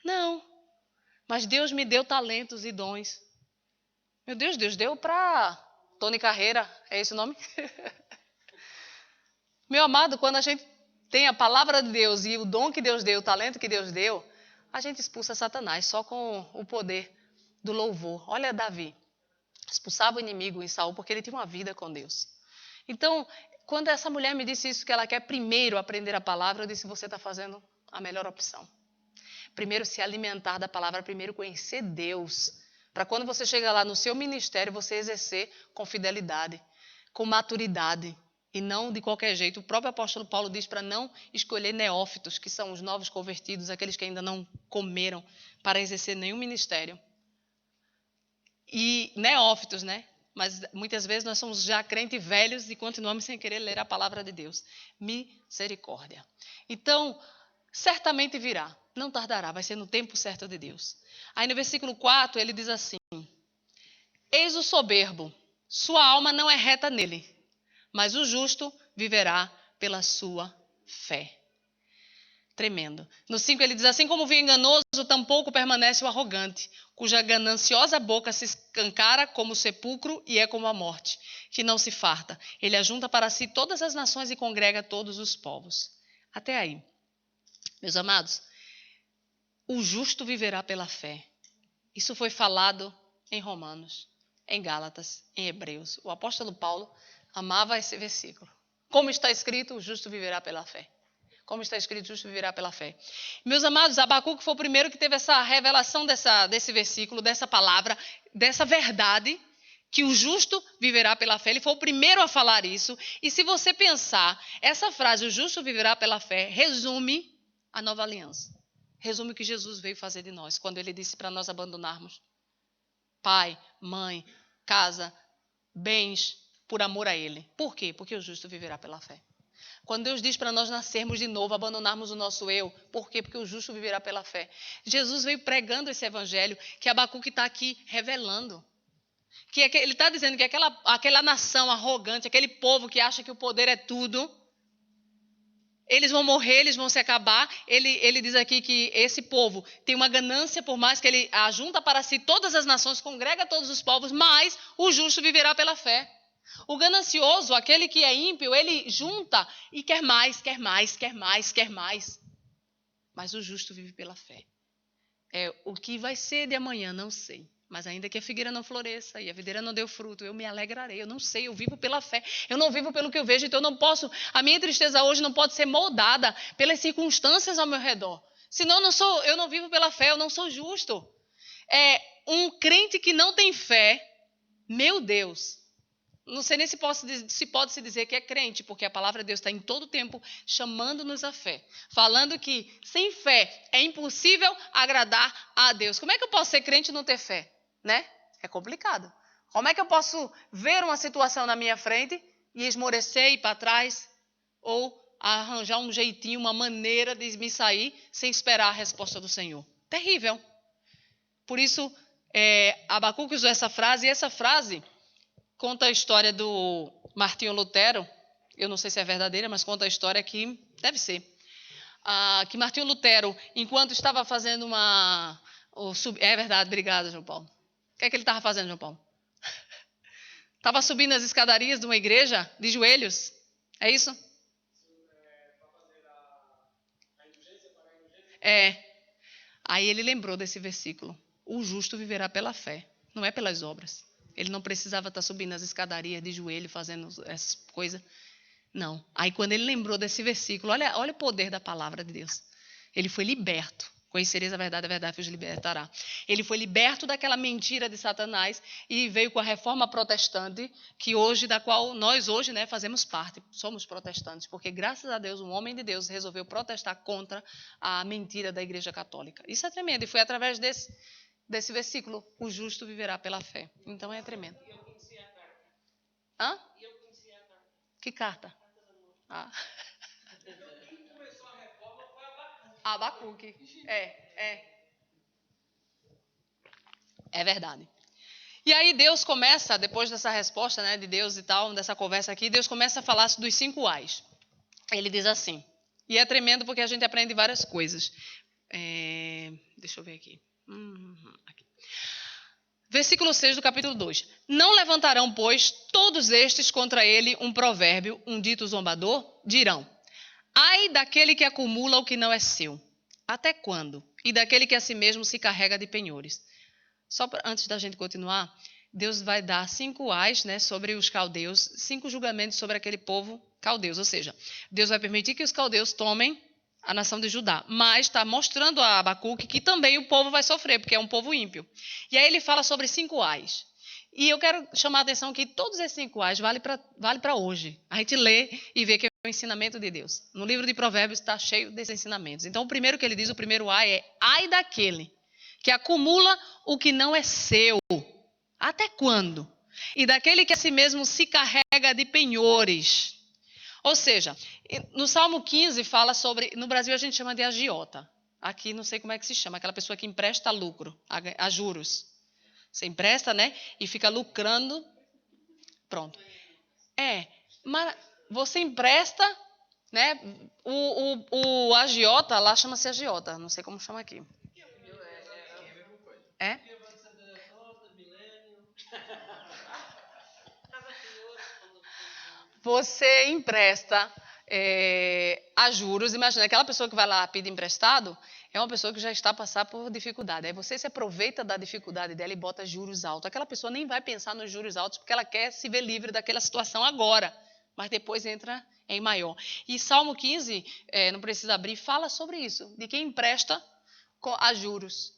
Não. Mas Deus me deu talentos e dons. Meu Deus, Deus deu para Tony Carreira, é esse o nome? Meu amado, quando a gente tem a palavra de Deus e o dom que Deus deu, o talento que Deus deu, a gente expulsa Satanás só com o poder do louvor. Olha Davi, expulsava o inimigo em Saul porque ele tinha uma vida com Deus. Então, quando essa mulher me disse isso, que ela quer primeiro aprender a palavra, eu disse, você está fazendo a melhor opção. Primeiro se alimentar da palavra, primeiro conhecer Deus, para quando você chega lá no seu ministério, você exercer com fidelidade, com maturidade, e não de qualquer jeito. O próprio apóstolo Paulo diz para não escolher neófitos, que são os novos convertidos, aqueles que ainda não comeram, para exercer nenhum ministério. E neófitos, né? Mas muitas vezes nós somos já crentes velhos e continuamos sem querer ler a palavra de Deus. Misericórdia. Então, certamente virá, não tardará, vai ser no tempo certo de Deus. Aí no versículo 4 ele diz assim, eis o soberbo, sua alma não é reta nele, mas o justo viverá pela sua fé. Tremendo. No 5 ele diz, assim como o vinho enganoso, tampouco permanece o arrogante, cuja gananciosa boca se escancara como o sepulcro e é como a morte, que não se farta. Ele ajunta para si todas as nações e congrega todos os povos. Até aí. Meus amados, o justo viverá pela fé. Isso foi falado em Romanos, em Gálatas, em Hebreus. O apóstolo Paulo amava esse versículo. Como está escrito, o justo viverá pela fé. Como está escrito, o justo viverá pela fé. Meus amados, Abacuque foi o primeiro que teve essa revelação desse versículo, dessa palavra, dessa verdade, que o justo viverá pela fé. Ele foi o primeiro a falar isso. E se você pensar, essa frase, o justo viverá pela fé, resume a nova aliança. Resume o que Jesus veio fazer de nós, quando ele disse para nós abandonarmos pai, mãe, casa, bens, por amor a ele. Por quê? Porque o justo viverá pela fé. Quando Deus diz para nós nascermos de novo, abandonarmos o nosso eu, por quê? Porque o justo viverá pela fé. Jesus veio pregando esse evangelho que Abacuque está aqui revelando. Que ele está dizendo que aquela nação arrogante, aquele povo que acha que o poder é tudo, eles vão morrer, eles vão se acabar. Ele diz aqui que esse povo tem uma ganância, por mais que ele ajunta para si todas as nações, congrega todos os povos, mas o justo viverá pela fé. O ganancioso, aquele que é ímpio, ele junta e quer mais, quer mais, quer mais, quer mais. Mas o justo vive pela fé. O que vai ser de amanhã, não sei. Mas ainda que a figueira não floresça e a videira não deu fruto, eu me alegrarei. Eu não sei, eu vivo pela fé. Eu não vivo pelo que eu vejo, então eu não posso. A minha tristeza hoje não pode ser moldada pelas circunstâncias ao meu redor. Senão eu não vivo pela fé, eu não sou justo. Um crente que não tem fé, meu Deus. Não sei nem se pode se dizer que é crente, porque a palavra de Deus está em todo tempo chamando-nos à fé. Falando que sem fé é impossível agradar a Deus. Como é que eu posso ser crente e não ter fé? Né? É complicado. Como é que eu posso ver uma situação na minha frente e esmorecer e ir para trás? Ou arranjar um jeitinho, uma maneira de me sair sem esperar a resposta do Senhor? Terrível. Por isso, Abacuque usou essa frase, e essa frase conta a história do Martinho Lutero. Eu não sei se é verdadeira, mas conta a história que deve ser. que Martinho Lutero, enquanto estava fazendo É verdade, obrigada, João Paulo. O que é que ele estava fazendo, João Paulo? Estava subindo as escadarias de uma igreja, de joelhos. É isso? É. Aí ele lembrou desse versículo. O justo viverá pela fé, não é pelas obras. Ele não precisava estar subindo as escadarias de joelho, fazendo essas coisas. Não. Aí quando ele lembrou desse versículo, olha o poder da palavra de Deus. Ele foi liberto. Conhecereis a verdade vos libertará. Ele foi liberto daquela mentira de Satanás e veio com a reforma protestante, da qual nós hoje, né, fazemos parte. Somos protestantes, porque graças a Deus, um homem de Deus resolveu protestar contra a mentira da Igreja Católica. Isso é tremendo. E foi através desse versículo, o justo viverá pela fé. Então é tremendo. Hã? Que carta? Ah. Abacuque. É verdade. E aí Deus começa, depois dessa resposta, né, de Deus e tal, dessa conversa aqui, Deus começa a falar dos 5 ais. Ele diz assim, e é tremendo porque a gente aprende várias coisas. Deixa eu ver aqui. Aqui. Versículo 6 do capítulo 2. Não levantarão, pois, todos estes contra ele um provérbio, um dito zombador? Dirão, ai daquele que acumula o que não é seu. Até quando? E daquele que a si mesmo se carrega de penhores. Antes da gente continuar, Deus vai dar 5 ais, né, sobre os caldeus, 5 julgamentos sobre aquele povo caldeus. Ou seja, Deus vai permitir que os caldeus tomem a nação de Judá. Mas está mostrando a Abacuque que também o povo vai sofrer, porque é um povo ímpio. E aí ele fala sobre 5 ais. E eu quero chamar a atenção que todos esses 5 ais vale para hoje. A gente lê e vê que é o ensinamento de Deus. No livro de Provérbios está cheio desses ensinamentos. Então, o primeiro que ele diz, o primeiro ai é ai daquele que acumula o que não é seu. Até quando? E daquele que a si mesmo se carrega de penhores. Ou seja, no Salmo 15 fala sobre... No Brasil a gente chama de agiota. Aqui não sei como é que se chama. Aquela pessoa que empresta lucro, a juros. Você empresta, né? E fica lucrando. Pronto. Mas você empresta, né? O agiota, lá chama-se agiota. Não sei como chama aqui. É? Você empresta a juros. Imagina, aquela pessoa que vai lá pedir emprestado é uma pessoa que já está a passar por dificuldade. Aí você se aproveita da dificuldade dela e bota juros altos. Aquela pessoa nem vai pensar nos juros altos porque ela quer se ver livre daquela situação agora, mas depois entra em maior. E Salmo 15, não precisa abrir, fala sobre isso, de quem empresta a juros.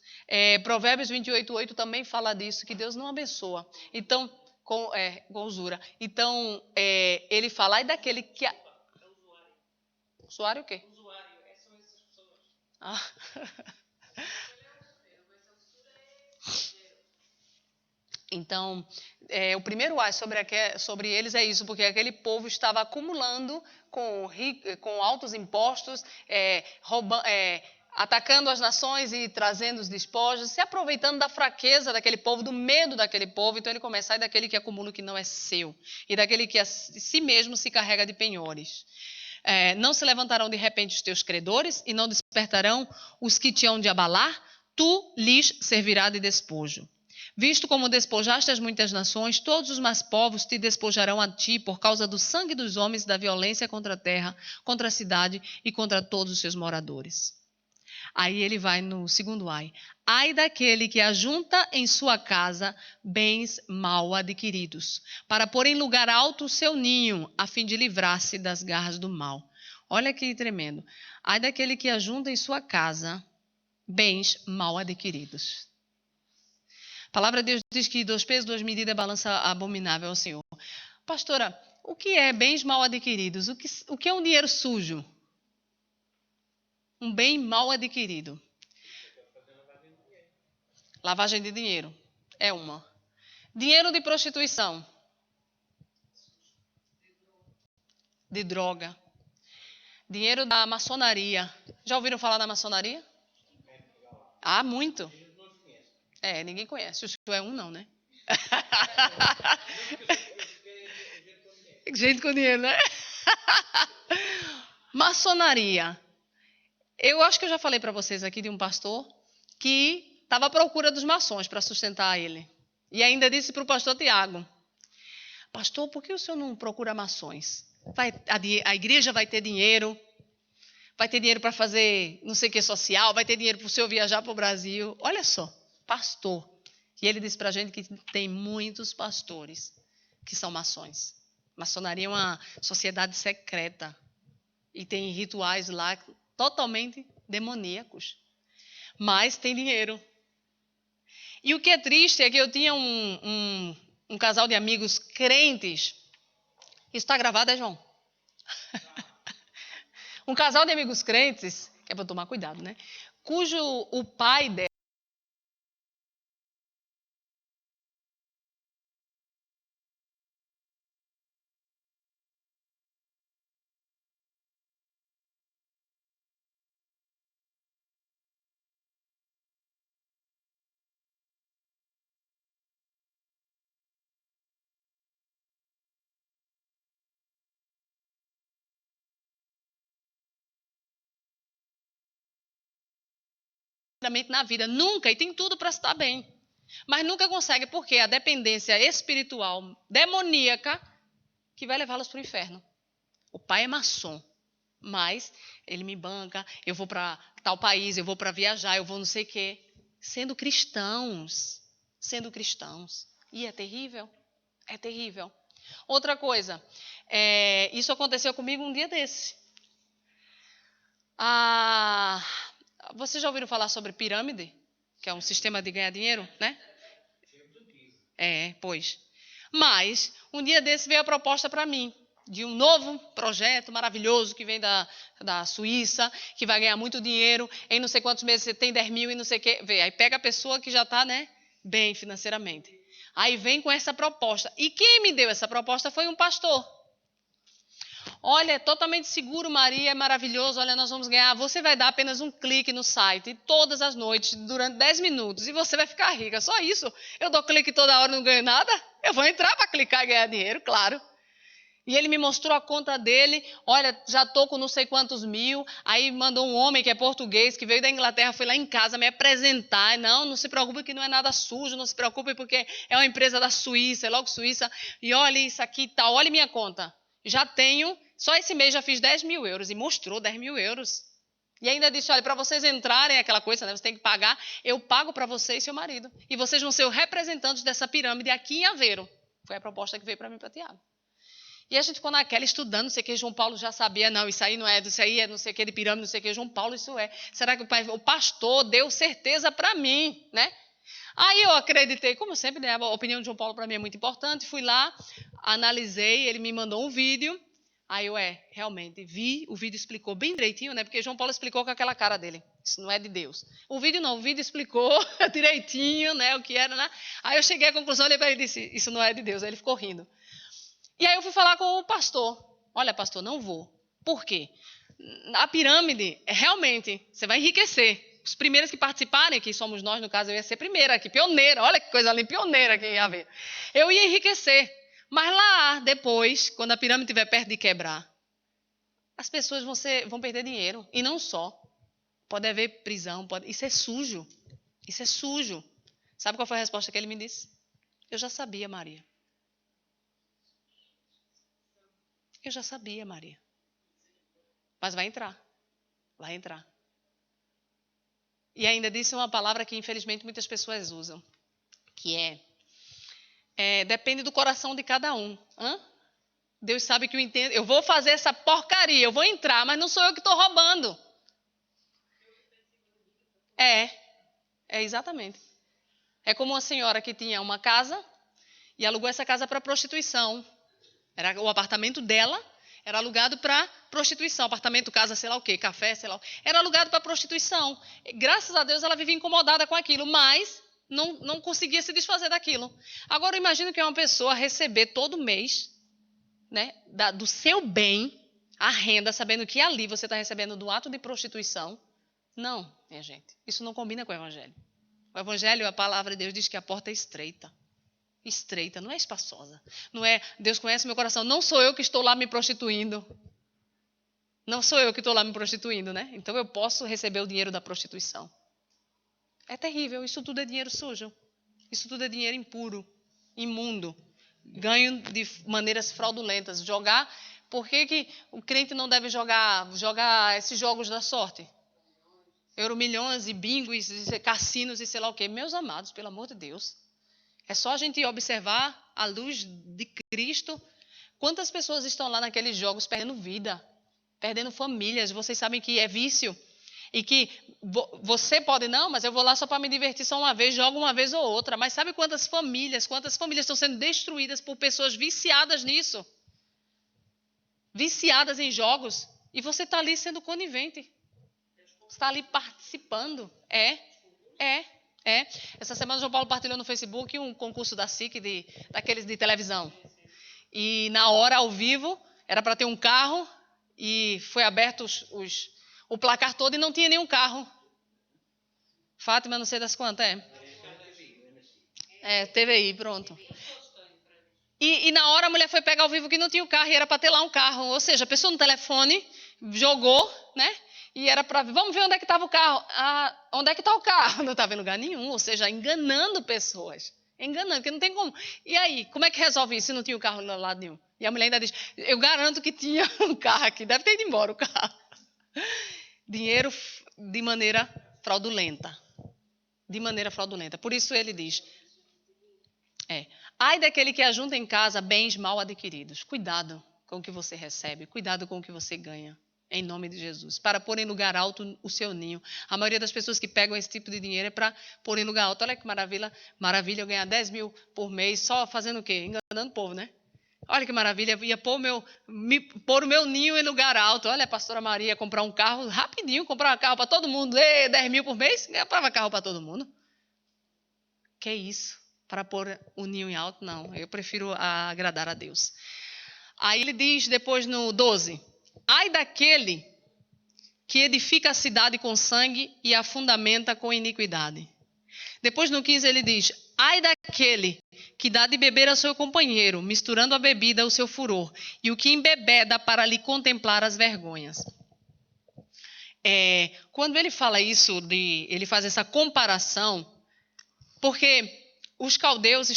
Provérbios 28:8 também fala disso, que Deus não abençoa. Então, com usura. Então, ele fala, e daquele que... Usuário o quê? Ah. Então, o primeiro ai sobre eles é isso, porque aquele povo estava acumulando com altos impostos, atacando as nações e trazendo os despojos, se aproveitando da fraqueza daquele povo, do medo daquele povo. Então ele começa a ir daquele que acumula o que não é seu, e daquele que a si mesmo se carrega de penhores. Não se levantarão de repente os teus credores, e não despertarão os que te hão de abalar, tu lhes servirá de despojo. Visto como despojaste as muitas nações, todos os mais povos te despojarão a ti por causa do sangue dos homens e da violência contra a terra, contra a cidade e contra todos os seus moradores. Aí ele vai no segundo ai. Ai daquele que ajunta em sua casa bens mal adquiridos, para pôr em lugar alto o seu ninho, a fim de livrar-se das garras do mal. Olha que tremendo. Ai daquele que ajunta em sua casa bens mal adquiridos. A palavra de Deus diz que 2 pesos, 2 medidas é balança abominável ao Senhor. Pastora, o que é bens mal adquiridos? O que é um dinheiro sujo? Um bem mal adquirido. Lavagem de dinheiro. É uma. Dinheiro de prostituição. De droga. Dinheiro da maçonaria. Já ouviram falar da maçonaria? Ah, muito. Ninguém conhece. O senhor é um, não, né? Gente com dinheiro, né? Maçonaria. Eu acho que eu já falei para vocês aqui de um pastor que estava à procura dos maçons para sustentar ele. E ainda disse para o pastor Tiago: pastor, por que o senhor não procura maçons? A igreja vai ter dinheiro para fazer não sei o que social, vai ter dinheiro para o senhor viajar para o Brasil. Olha só, pastor. E ele disse para a gente que tem muitos pastores que são maçons. Maçonaria é uma sociedade secreta e tem rituais lá totalmente demoníacos. Mas tem dinheiro. E o que é triste é que eu tinha um casal de amigos crentes. Isso está gravado, João? Um casal de amigos crentes, que é para tomar cuidado, né? Cujo o pai dela na vida, nunca, e tem tudo para estar bem. Mas nunca consegue, porque a dependência espiritual demoníaca que vai levá-los para o inferno. O pai é maçom, mas ele me banca, eu vou para tal país, eu vou para viajar, eu vou não sei o quê. Sendo cristãos. Sendo cristãos. E é terrível. É terrível. Outra coisa, isso aconteceu comigo um dia desse. Vocês já ouviram falar sobre pirâmide? Que é um sistema de ganhar dinheiro, né? Pois. Mas, um dia desse veio a proposta para mim, de um novo projeto maravilhoso que vem da Suíça, que vai ganhar muito dinheiro, em não sei quantos meses você tem 10 mil e não sei o quê. Vê, aí pega a pessoa que já está, né, bem financeiramente. Aí vem com essa proposta. E quem me deu essa proposta foi um pastor. Olha, é totalmente seguro, Maria, é maravilhoso. Olha, nós vamos ganhar. Você vai dar apenas um clique no site todas as noites, durante 10 minutos, e você vai ficar rica. Só isso. Eu dou clique toda hora e não ganho nada? Eu vou entrar para clicar e ganhar dinheiro, claro. E ele me mostrou a conta dele. Olha, já estou com não sei quantos mil. Aí mandou um homem que é português, que veio da Inglaterra, foi lá em casa me apresentar. Não se preocupe que não é nada sujo, não se preocupe porque é uma empresa da Suíça, é logo Suíça. E olha isso aqui e tal, olha minha conta. Já tenho, só esse mês já fiz 10 mil euros. E mostrou 10 mil euros. E ainda disse, olha, para vocês entrarem, aquela coisa, né, você tem que pagar, eu pago para você e seu marido. E vocês vão ser os representantes dessa pirâmide aqui em Aveiro. Foi a proposta que veio para mim, para Tiago. E a gente ficou naquela estudando, não sei o que, João Paulo já sabia, não, isso aí não é, isso aí é não sei o que de pirâmide, não sei o que, João Paulo, isso é. Será que o pastor deu certeza para mim, né? Aí eu acreditei, como sempre, né, a opinião de João Paulo para mim é muito importante, fui lá, analisei, ele me mandou um vídeo, aí eu, realmente, vi, o vídeo explicou bem direitinho, né, porque João Paulo explicou com aquela cara dele, isso não é de Deus. O vídeo não, o vídeo explicou direitinho, né, o que era, né, aí eu cheguei à conclusão, ele disse, isso não é de Deus, aí ele ficou rindo. E aí eu fui falar com o pastor. Olha, pastor, não vou. Por quê? A pirâmide, realmente, você vai enriquecer. Os primeiros que participarem, que somos nós, no caso, eu ia ser primeira aqui, pioneira. Olha que coisa linda, pioneira que ia haver. Eu ia enriquecer. Mas lá, depois, quando a pirâmide estiver perto de quebrar, as pessoas vão perder dinheiro. E não só. Pode haver prisão. Isso é sujo. Isso é sujo. Sabe qual foi a resposta que ele me disse? Eu já sabia, Maria. Eu já sabia, Maria. Mas vai entrar. Vai entrar. E ainda disse uma palavra que, infelizmente, muitas pessoas usam, que depende do coração de cada um. Deus sabe que eu entendo. Eu vou fazer essa porcaria, eu vou entrar, mas não sou eu que estou roubando. É exatamente. É como uma senhora que tinha uma casa e alugou essa casa para prostituição. Era o apartamento dela, era alugado para prostituição. Apartamento, casa, sei lá o quê, café, sei lá. Era alugado para prostituição. Graças a Deus ela vivia incomodada com aquilo, mas não conseguia se desfazer daquilo. Agora, imagina que é uma pessoa receber todo mês, né, do seu bem, a renda, sabendo que ali você está recebendo do ato de prostituição. Não, minha gente, isso não combina com o Evangelho. O Evangelho, a palavra de Deus diz que a porta é estreita. Estreita, não é espaçosa. Não é, Deus conhece meu coração, não sou eu que estou lá me prostituindo. Não sou eu que estou lá me prostituindo, né? Então eu posso receber o dinheiro da prostituição. É terrível, isso tudo é dinheiro sujo. Isso tudo é dinheiro impuro, imundo. Ganho de maneiras fraudulentas. Jogar. Por que o crente não deve jogar esses jogos da sorte? Euromilhões e bingos, e cassinos e sei lá o quê. Meus amados, pelo amor de Deus. É só a gente observar à luz de Cristo. Quantas pessoas estão lá naqueles jogos perdendo vida, perdendo famílias? Vocês sabem que é vício. E que você pode, não, mas eu vou lá só para me divertir só uma vez, jogo uma vez ou outra. Mas sabe quantas famílias estão sendo destruídas por pessoas viciadas nisso? Viciadas em jogos. E você está ali sendo conivente. Está ali participando. É. Essa semana o João Paulo partilhou no Facebook um concurso da SIC, daqueles de televisão. E na hora, ao vivo, era para ter um carro e foi aberto o placar todo e não tinha nenhum carro. Fátima, não sei das quantas, TVI, pronto. E na hora a mulher foi pegar ao vivo que não tinha o carro e era para ter lá um carro. Ou seja, a pessoa no telefone jogou, né? E era para... Vamos ver onde é que estava o carro. Onde é que está o carro? Não estava em lugar nenhum. Ou seja, enganando pessoas. Enganando, porque não tem como. E aí, como é que resolve isso se não tinha o carro no lado nenhum? E a mulher ainda diz, eu garanto que tinha um carro aqui. Deve ter ido embora o carro. Dinheiro de maneira fraudulenta. De maneira fraudulenta. Por isso ele diz... Ai daquele que ajunta em casa bens mal adquiridos. Cuidado com o que você recebe. Cuidado com o que você ganha. Em nome de Jesus. Para pôr em lugar alto o seu ninho. A maioria das pessoas que pegam esse tipo de dinheiro é para pôr em lugar alto. Olha que maravilha eu ganhar 10 mil por mês só fazendo o quê? Enganando o povo, né? Olha que maravilha, ia pôr o meu ninho em lugar alto. Olha, a pastora Maria comprar um carro rapidinho, comprar um carro para todo mundo. 10 mil por mês, comprava carro para todo mundo. Que isso? Para pôr o ninho em alto? Não, eu prefiro agradar a Deus. Aí ele diz depois no 12: ai daquele que edifica a cidade com sangue e a fundamenta com iniquidade. Depois no 15 ele diz: ai daquele que dá de beber a seu companheiro, misturando a bebida ao seu furor, e o que embebeda para lhe contemplar as vergonhas. Quando ele fala isso, ele faz essa comparação, porque os caldeus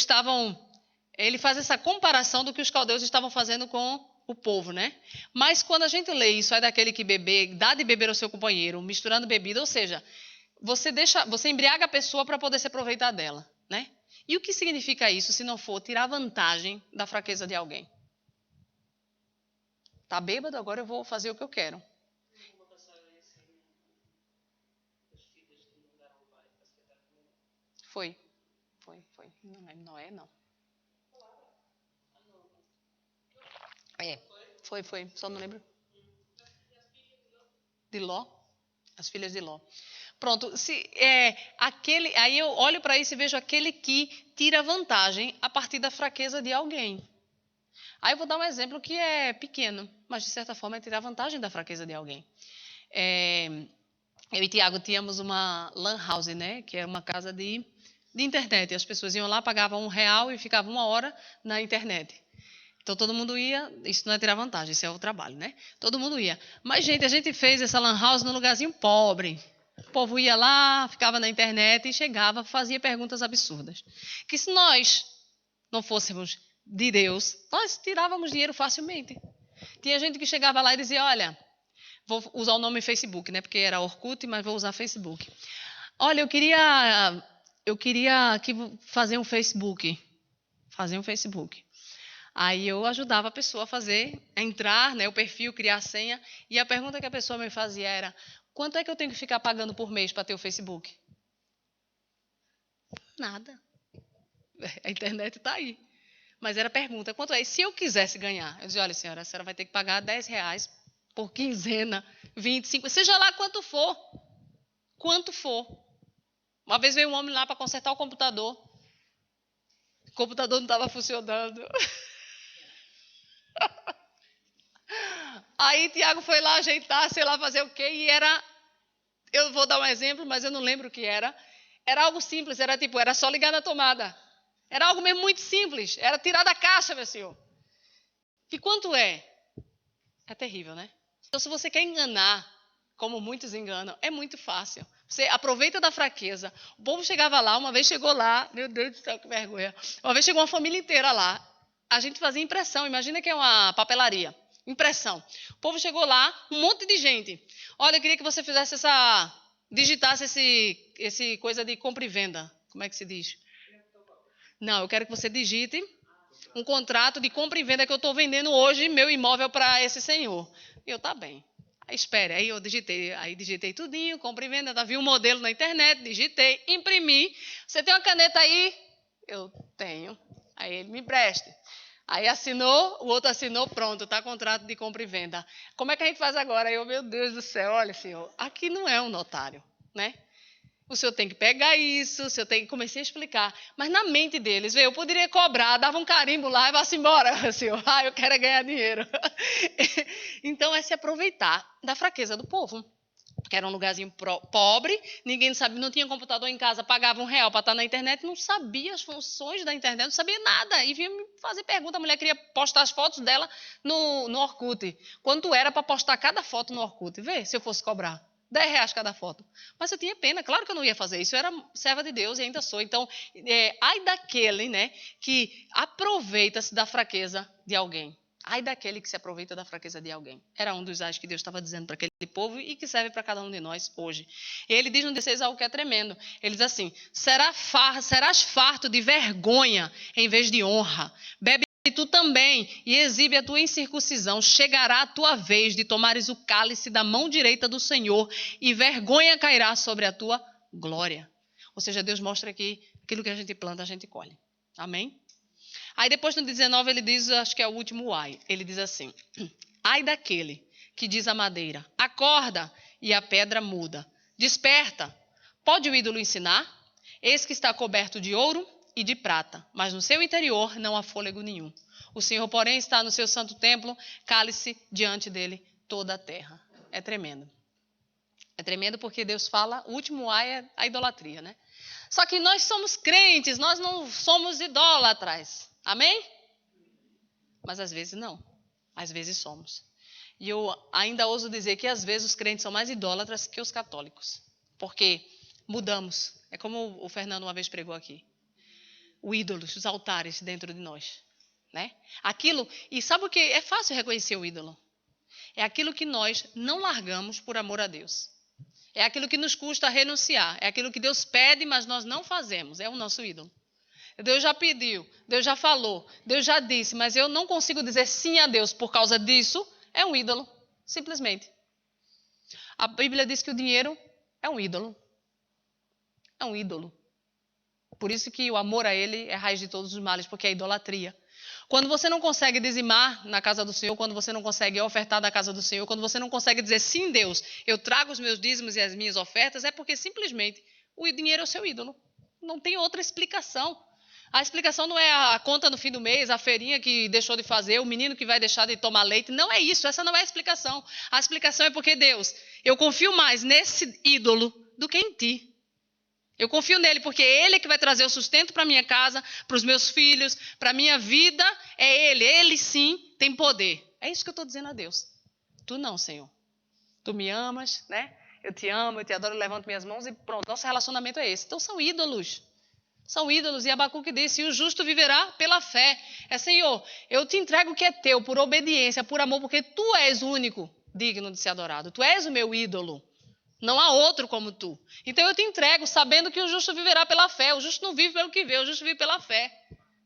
ele faz essa comparação do que os caldeus estavam fazendo com o povo, né? Mas quando a gente lê isso, é daquele que dá de beber ao seu companheiro, misturando bebida, ou seja, você embriaga a pessoa para poder se aproveitar dela, né? E o que significa isso se não for tirar vantagem da fraqueza de alguém? Tá bêbado, agora eu vou fazer o que eu quero. Foi. Não lembro, Noé, não. Foi. Só não lembro. De Ló. As filhas de Ló. Pronto. Aí eu olho para isso e vejo aquele que tira vantagem a partir da fraqueza de alguém. Aí eu vou dar um exemplo que é pequeno, mas de certa forma é tirar vantagem da fraqueza de alguém. Eu e Tiago tínhamos uma lan house, né? Que é uma casa de internet. E as pessoas iam lá, pagavam R$1 e ficavam 1 hora na internet. Então todo mundo ia, isso não é tirar vantagem, isso é o trabalho, né? Todo mundo ia. Mas, gente, a gente fez essa lan house num lugarzinho pobre. O povo ia lá, ficava na internet e chegava, fazia perguntas absurdas. Que se nós não fôssemos de Deus, nós tirávamos dinheiro facilmente. Tinha gente que chegava lá e dizia, olha, vou usar o nome Facebook, né? Porque era Orkut, mas vou usar Facebook. Olha, eu queria fazer um Facebook. Aí eu ajudava a pessoa a entrar, né, o perfil, criar a senha. E a pergunta que a pessoa me fazia era, quanto é que eu tenho que ficar pagando por mês para ter o Facebook? Nada. A internet está aí. Mas era a pergunta, quanto é? E se eu quisesse ganhar? Eu dizia, olha, senhora, a senhora vai ter que pagar R$10 por quinzena, 25, seja lá quanto for. Quanto for. Uma vez veio um homem lá para consertar o computador. O computador não estava funcionando. Aí Tiago foi lá ajeitar, sei lá fazer o quê, e eu vou dar um exemplo, mas eu não lembro o que era. Era algo simples, era só ligar na tomada. Era algo mesmo muito simples, era tirar da caixa, meu senhor. E quanto é? É terrível, né? Então, se você quer enganar, como muitos enganam, é muito fácil. Você aproveita da fraqueza. O povo chegava lá, uma vez chegou lá, meu Deus do céu, que vergonha. Uma vez chegou uma família inteira lá. A gente fazia impressão, imagina que é uma papelaria. Impressão. O povo chegou lá, um monte de gente. Olha, eu queria que você fizesse digitasse esse coisa de compra e venda. Como é que se diz? Não, eu quero que você digite um contrato de compra e venda que eu estou vendendo hoje meu imóvel para esse senhor. E eu, tá bem. Aí, espere, aí digitei tudinho, compra e venda, vi um modelo na internet, digitei, imprimi. Você tem uma caneta aí? Eu tenho. Aí ele me empreste. Aí assinou, o outro assinou, pronto, está contrato de compra e venda. Como é que a gente faz agora? Eu, meu Deus do céu, olha, senhor, aqui não é um notário, né? O senhor tem que pegar isso, o senhor tem que... Comecei a explicar. Mas na mente deles, eu poderia cobrar, dava um carimbo lá e vai-se embora, senhor. Eu quero é ganhar dinheiro. Então, é se aproveitar da fraqueza do povo. Porque era um lugarzinho pobre, ninguém sabia, não tinha computador em casa, pagava R$1 para estar na internet, não sabia as funções da internet, não sabia nada. E vinha me fazer pergunta, a mulher queria postar as fotos dela no Orkut. Quanto era para postar cada foto no Orkut? Vê, se eu fosse cobrar. R$10 cada foto. Mas eu tinha pena, claro que eu não ia fazer isso. Eu era serva de Deus e ainda sou. Então, ai daquele, né, que aproveita-se da fraqueza de alguém. Ai daquele que se aproveita da fraqueza de alguém. Era um dos ais que Deus estava dizendo para aquele povo e que serve para cada um de nós hoje. E ele diz no 16 algo que é tremendo. Ele diz assim: serás farto de vergonha em vez de honra. Bebe tu também e exibe a tua incircuncisão. Chegará a tua vez de tomares o cálice da mão direita do Senhor e vergonha cairá sobre a tua glória. Ou seja, Deus mostra que aquilo que a gente planta, a gente colhe. Amém? Aí depois no 19 ele diz, acho que é o último ai. Ele diz assim: ai daquele que diz à madeira, acorda, e a pedra muda. Desperta. Pode o ídolo ensinar? Eis que está coberto de ouro e de prata, mas no seu interior não há fôlego nenhum. O Senhor, porém, está no seu santo templo, cale-se diante dele toda a terra. É tremendo. É tremendo porque Deus fala, o último ai é a idolatria, né? Só que nós somos crentes, nós não somos idólatras. Amém? Mas às vezes não. Às vezes somos. E eu ainda ouso dizer que às vezes os crentes são mais idólatras que os católicos. Porque mudamos. É como o Fernando uma vez pregou aqui. O ídolo, os altares dentro de nós. Né? Aquilo, e sabe o que? É fácil reconhecer o ídolo. É aquilo que nós não largamos por amor a Deus. É aquilo que nos custa renunciar. É aquilo que Deus pede, mas nós não fazemos. É o nosso ídolo. Deus já pediu, Deus já falou, Deus já disse, mas eu não consigo dizer sim a Deus por causa disso, é um ídolo, simplesmente. A Bíblia diz que o dinheiro é um ídolo. É um ídolo. Por isso que o amor a ele é a raiz de todos os males, porque é idolatria. Quando você não consegue dizimar na casa do Senhor, quando você não consegue ofertar na casa do Senhor, quando você não consegue dizer sim, Deus, eu trago os meus dízimos e as minhas ofertas, é porque simplesmente o dinheiro é o seu ídolo. Não tem outra explicação. A explicação não é a conta no fim do mês, a feirinha que deixou de fazer, o menino que vai deixar de tomar leite. Não é isso, essa não é a explicação. A explicação é porque, Deus, eu confio mais nesse ídolo do que em ti. Eu confio nele porque é ele que vai trazer o sustento para minha casa, para os meus filhos, para a minha vida. É ele. Ele sim tem poder. É isso que eu estou dizendo a Deus. Tu não, Senhor. Tu me amas, né? Eu te amo, eu te adoro, eu levanto minhas mãos e pronto. Nosso relacionamento é esse. Então são ídolos. São ídolos. E Abacuque disse, e o justo viverá pela fé. É, Senhor, eu te entrego o que é teu, por obediência, por amor, porque tu és o único digno de ser adorado. Tu és o meu ídolo. Não há outro como tu. Então eu te entrego, sabendo que o justo viverá pela fé. O justo não vive pelo que vê, o justo vive pela fé.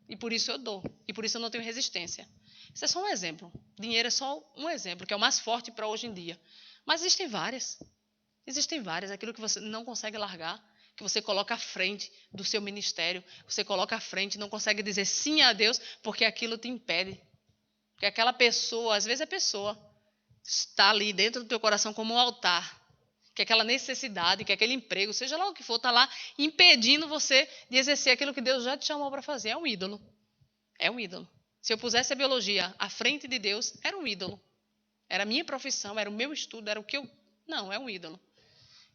E por isso eu dou. E por isso eu não tenho resistência. Isso é só um exemplo. Dinheiro é só um exemplo, que é o mais forte para hoje em dia. Mas existem várias. Existem várias. Aquilo que você não consegue largar, que você coloca à frente do seu ministério, você coloca à frente, não consegue dizer sim a Deus, porque aquilo te impede. Porque aquela pessoa, às vezes a pessoa, está ali dentro do teu coração como um altar. Que aquela necessidade, que aquele emprego, seja lá o que for, está lá impedindo você de exercer aquilo que Deus já te chamou para fazer. É um ídolo. É um ídolo. Se eu pusesse a biologia à frente de Deus, era um ídolo. Era a minha profissão, era o meu estudo, era o que eu... Não, é um ídolo.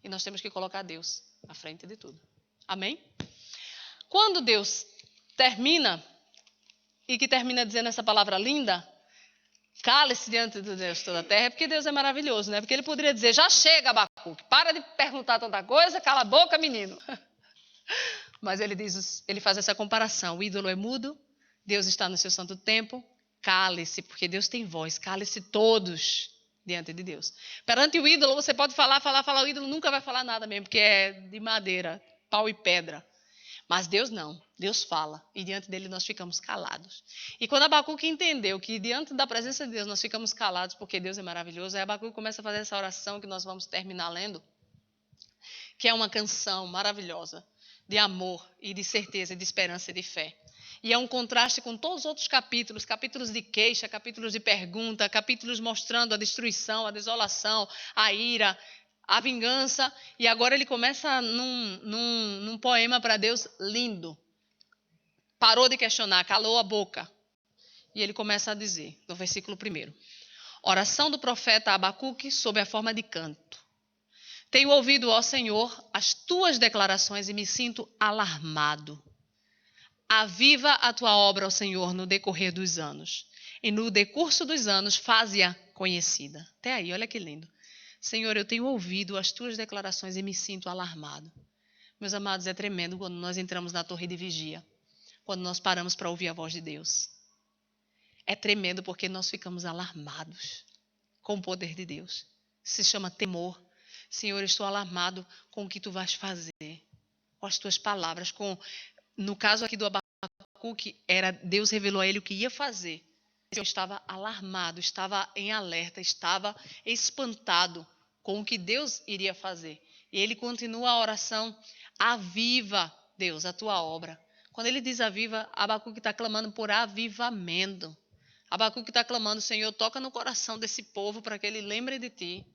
E nós temos que colocar Deus à frente de tudo. Amém? Quando Deus termina, e que termina dizendo essa palavra linda, Cale-se diante do Deus de toda a terra, é porque Deus é maravilhoso, né? Porque ele poderia dizer, já chega, Abacuque, para de perguntar tanta coisa, cala a boca, menino. Mas ele diz, ele faz essa comparação, o ídolo é mudo, Deus está no seu santo templo, cale-se, porque Deus tem voz, cale-se todos diante de Deus. Perante o ídolo, você pode falar, o ídolo nunca vai falar nada mesmo, porque é de madeira, pau e pedra. Mas Deus não, Deus fala, e diante dele nós ficamos calados. E quando Abacuque entendeu que diante da presença de Deus nós ficamos calados porque Deus é maravilhoso, aí Abacuque começa a fazer essa oração que nós vamos terminar lendo, que é uma canção maravilhosa de amor e de certeza, de esperança e de fé. E é um contraste com todos os outros capítulos, capítulos de queixa, capítulos de pergunta, capítulos mostrando a destruição, a desolação, a ira, a vingança. E agora ele começa num poema para Deus lindo. Parou de questionar, calou a boca. E ele começa a dizer, no versículo 1, oração do profeta Abacuque sob a forma de canto. Tenho ouvido, ó Senhor, as tuas declarações e me sinto alarmado. Aviva a tua obra, ó Senhor, no decorrer dos anos. E no decurso dos anos, faze-a conhecida. Até aí, olha que lindo. Senhor, eu tenho ouvido as tuas declarações e me sinto alarmado. Meus amados, é tremendo quando nós entramos na torre de vigia, quando nós paramos para ouvir a voz de Deus. É tremendo porque nós ficamos alarmados com o poder de Deus. Se chama temor. Senhor, eu estou alarmado com o que tu vais fazer, com as tuas palavras, no caso aqui do Abacuque, Deus revelou a ele o que ia fazer. Eu estava alarmado, estava em alerta, estava espantado com o que Deus iria fazer. E ele continua a oração, aviva, Deus, a tua obra. Quando ele diz aviva, Abacuque está clamando por avivamento. Abacuque está clamando, Senhor, toca no coração desse povo para que ele lembre de ti.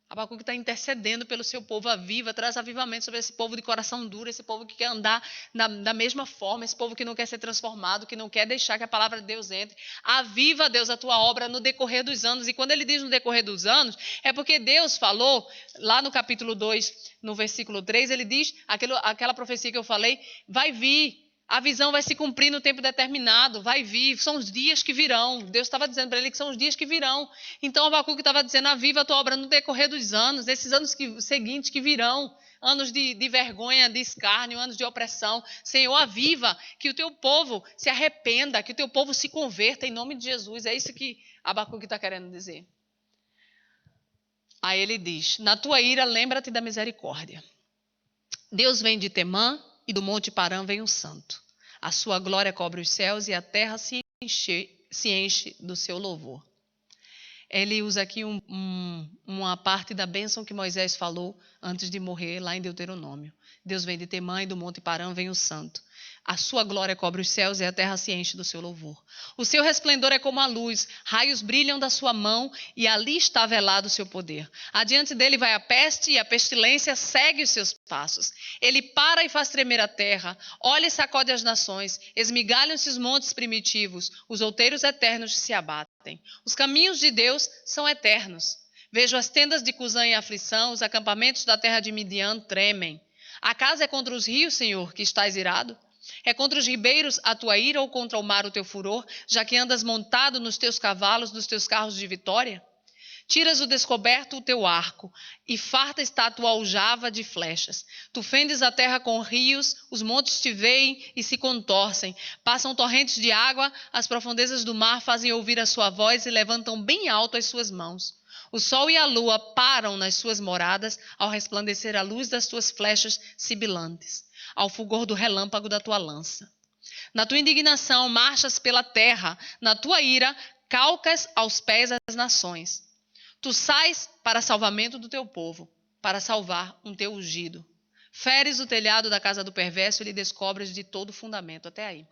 Abacuque está intercedendo pelo seu povo, aviva, traz avivamento sobre esse povo de coração duro, esse povo que quer andar da mesma forma, esse povo que não quer ser transformado, que não quer deixar que a palavra de Deus entre. Aviva, Deus, a tua obra no decorrer dos anos. E quando ele diz no decorrer dos anos, é porque Deus falou, lá no capítulo 2, no versículo 3, ele diz, aquela profecia que eu falei, vai vir. A visão vai se cumprir no tempo determinado, vai vir, são os dias que virão. Deus estava dizendo para ele que são os dias que virão. Então, Abacuque estava dizendo, aviva a tua obra no decorrer dos anos, esses anos seguintes que virão, anos de vergonha, de escárnio, anos de opressão. Senhor, aviva, que o teu povo se arrependa, que o teu povo se converta em nome de Jesus. É isso que Abacuque está querendo dizer. Aí ele diz, na tua ira, lembra-te da misericórdia. Deus vem de Temã, e do monte Parã vem o santo. A sua glória cobre os céus e a terra se enche do seu louvor. Ele usa aqui uma parte da bênção que Moisés falou antes de morrer, lá em Deuteronômio. Deus vem de Temã e do monte Parã vem o santo. A sua glória cobre os céus e a terra se enche do seu louvor. O seu resplendor é como a luz, raios brilham da sua mão e ali está velado o seu poder. Adiante dele vai a peste e a pestilência segue os seus passos. Ele para e faz tremer a terra, olha e sacode as nações, esmigalham-se os montes primitivos, os outeiros eternos se abatem. Os caminhos de Deus são eternos. Vejo as tendas de Cusã em aflição, os acampamentos da terra de Midian tremem. Acaso é contra os rios, Senhor, que estás irado? É contra os ribeiros a tua ira ou contra o mar o teu furor, já que andas montado nos teus cavalos, nos teus carros de vitória? Tiras o descoberto o teu arco, e farta está a tua aljava de flechas. Tu fendes a terra com rios, os montes te veem e se contorcem. Passam torrentes de água, as profundezas do mar fazem ouvir a sua voz e levantam bem alto as suas mãos. O sol e a lua param nas suas moradas, ao resplandecer a luz das tuas flechas sibilantes, ao fulgor do relâmpago da tua lança. Na tua indignação marchas pela terra, na tua ira calcas aos pés as nações. Tu sais para salvamento do teu povo, para salvar um teu ungido. Feres o telhado da casa do perverso e lhe descobres de todo fundamento. Até aí.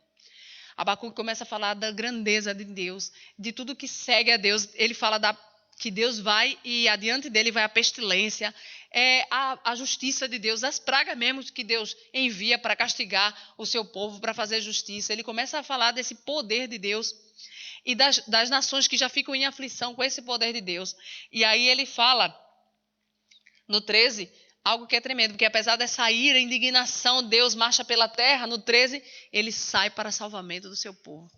Abacuque começa a falar da grandeza de Deus, de tudo que segue a Deus. Ele fala que Deus vai e adiante dele vai a pestilência, a justiça de Deus, as pragas mesmo que Deus envia para castigar o seu povo, para fazer justiça. Ele começa a falar desse poder de Deus e das nações que já ficam em aflição com esse poder de Deus. E aí ele fala, no 13, algo que é tremendo, porque apesar dessa ira, indignação, Deus marcha pela terra. No 13, ele sai para salvamento do seu povo.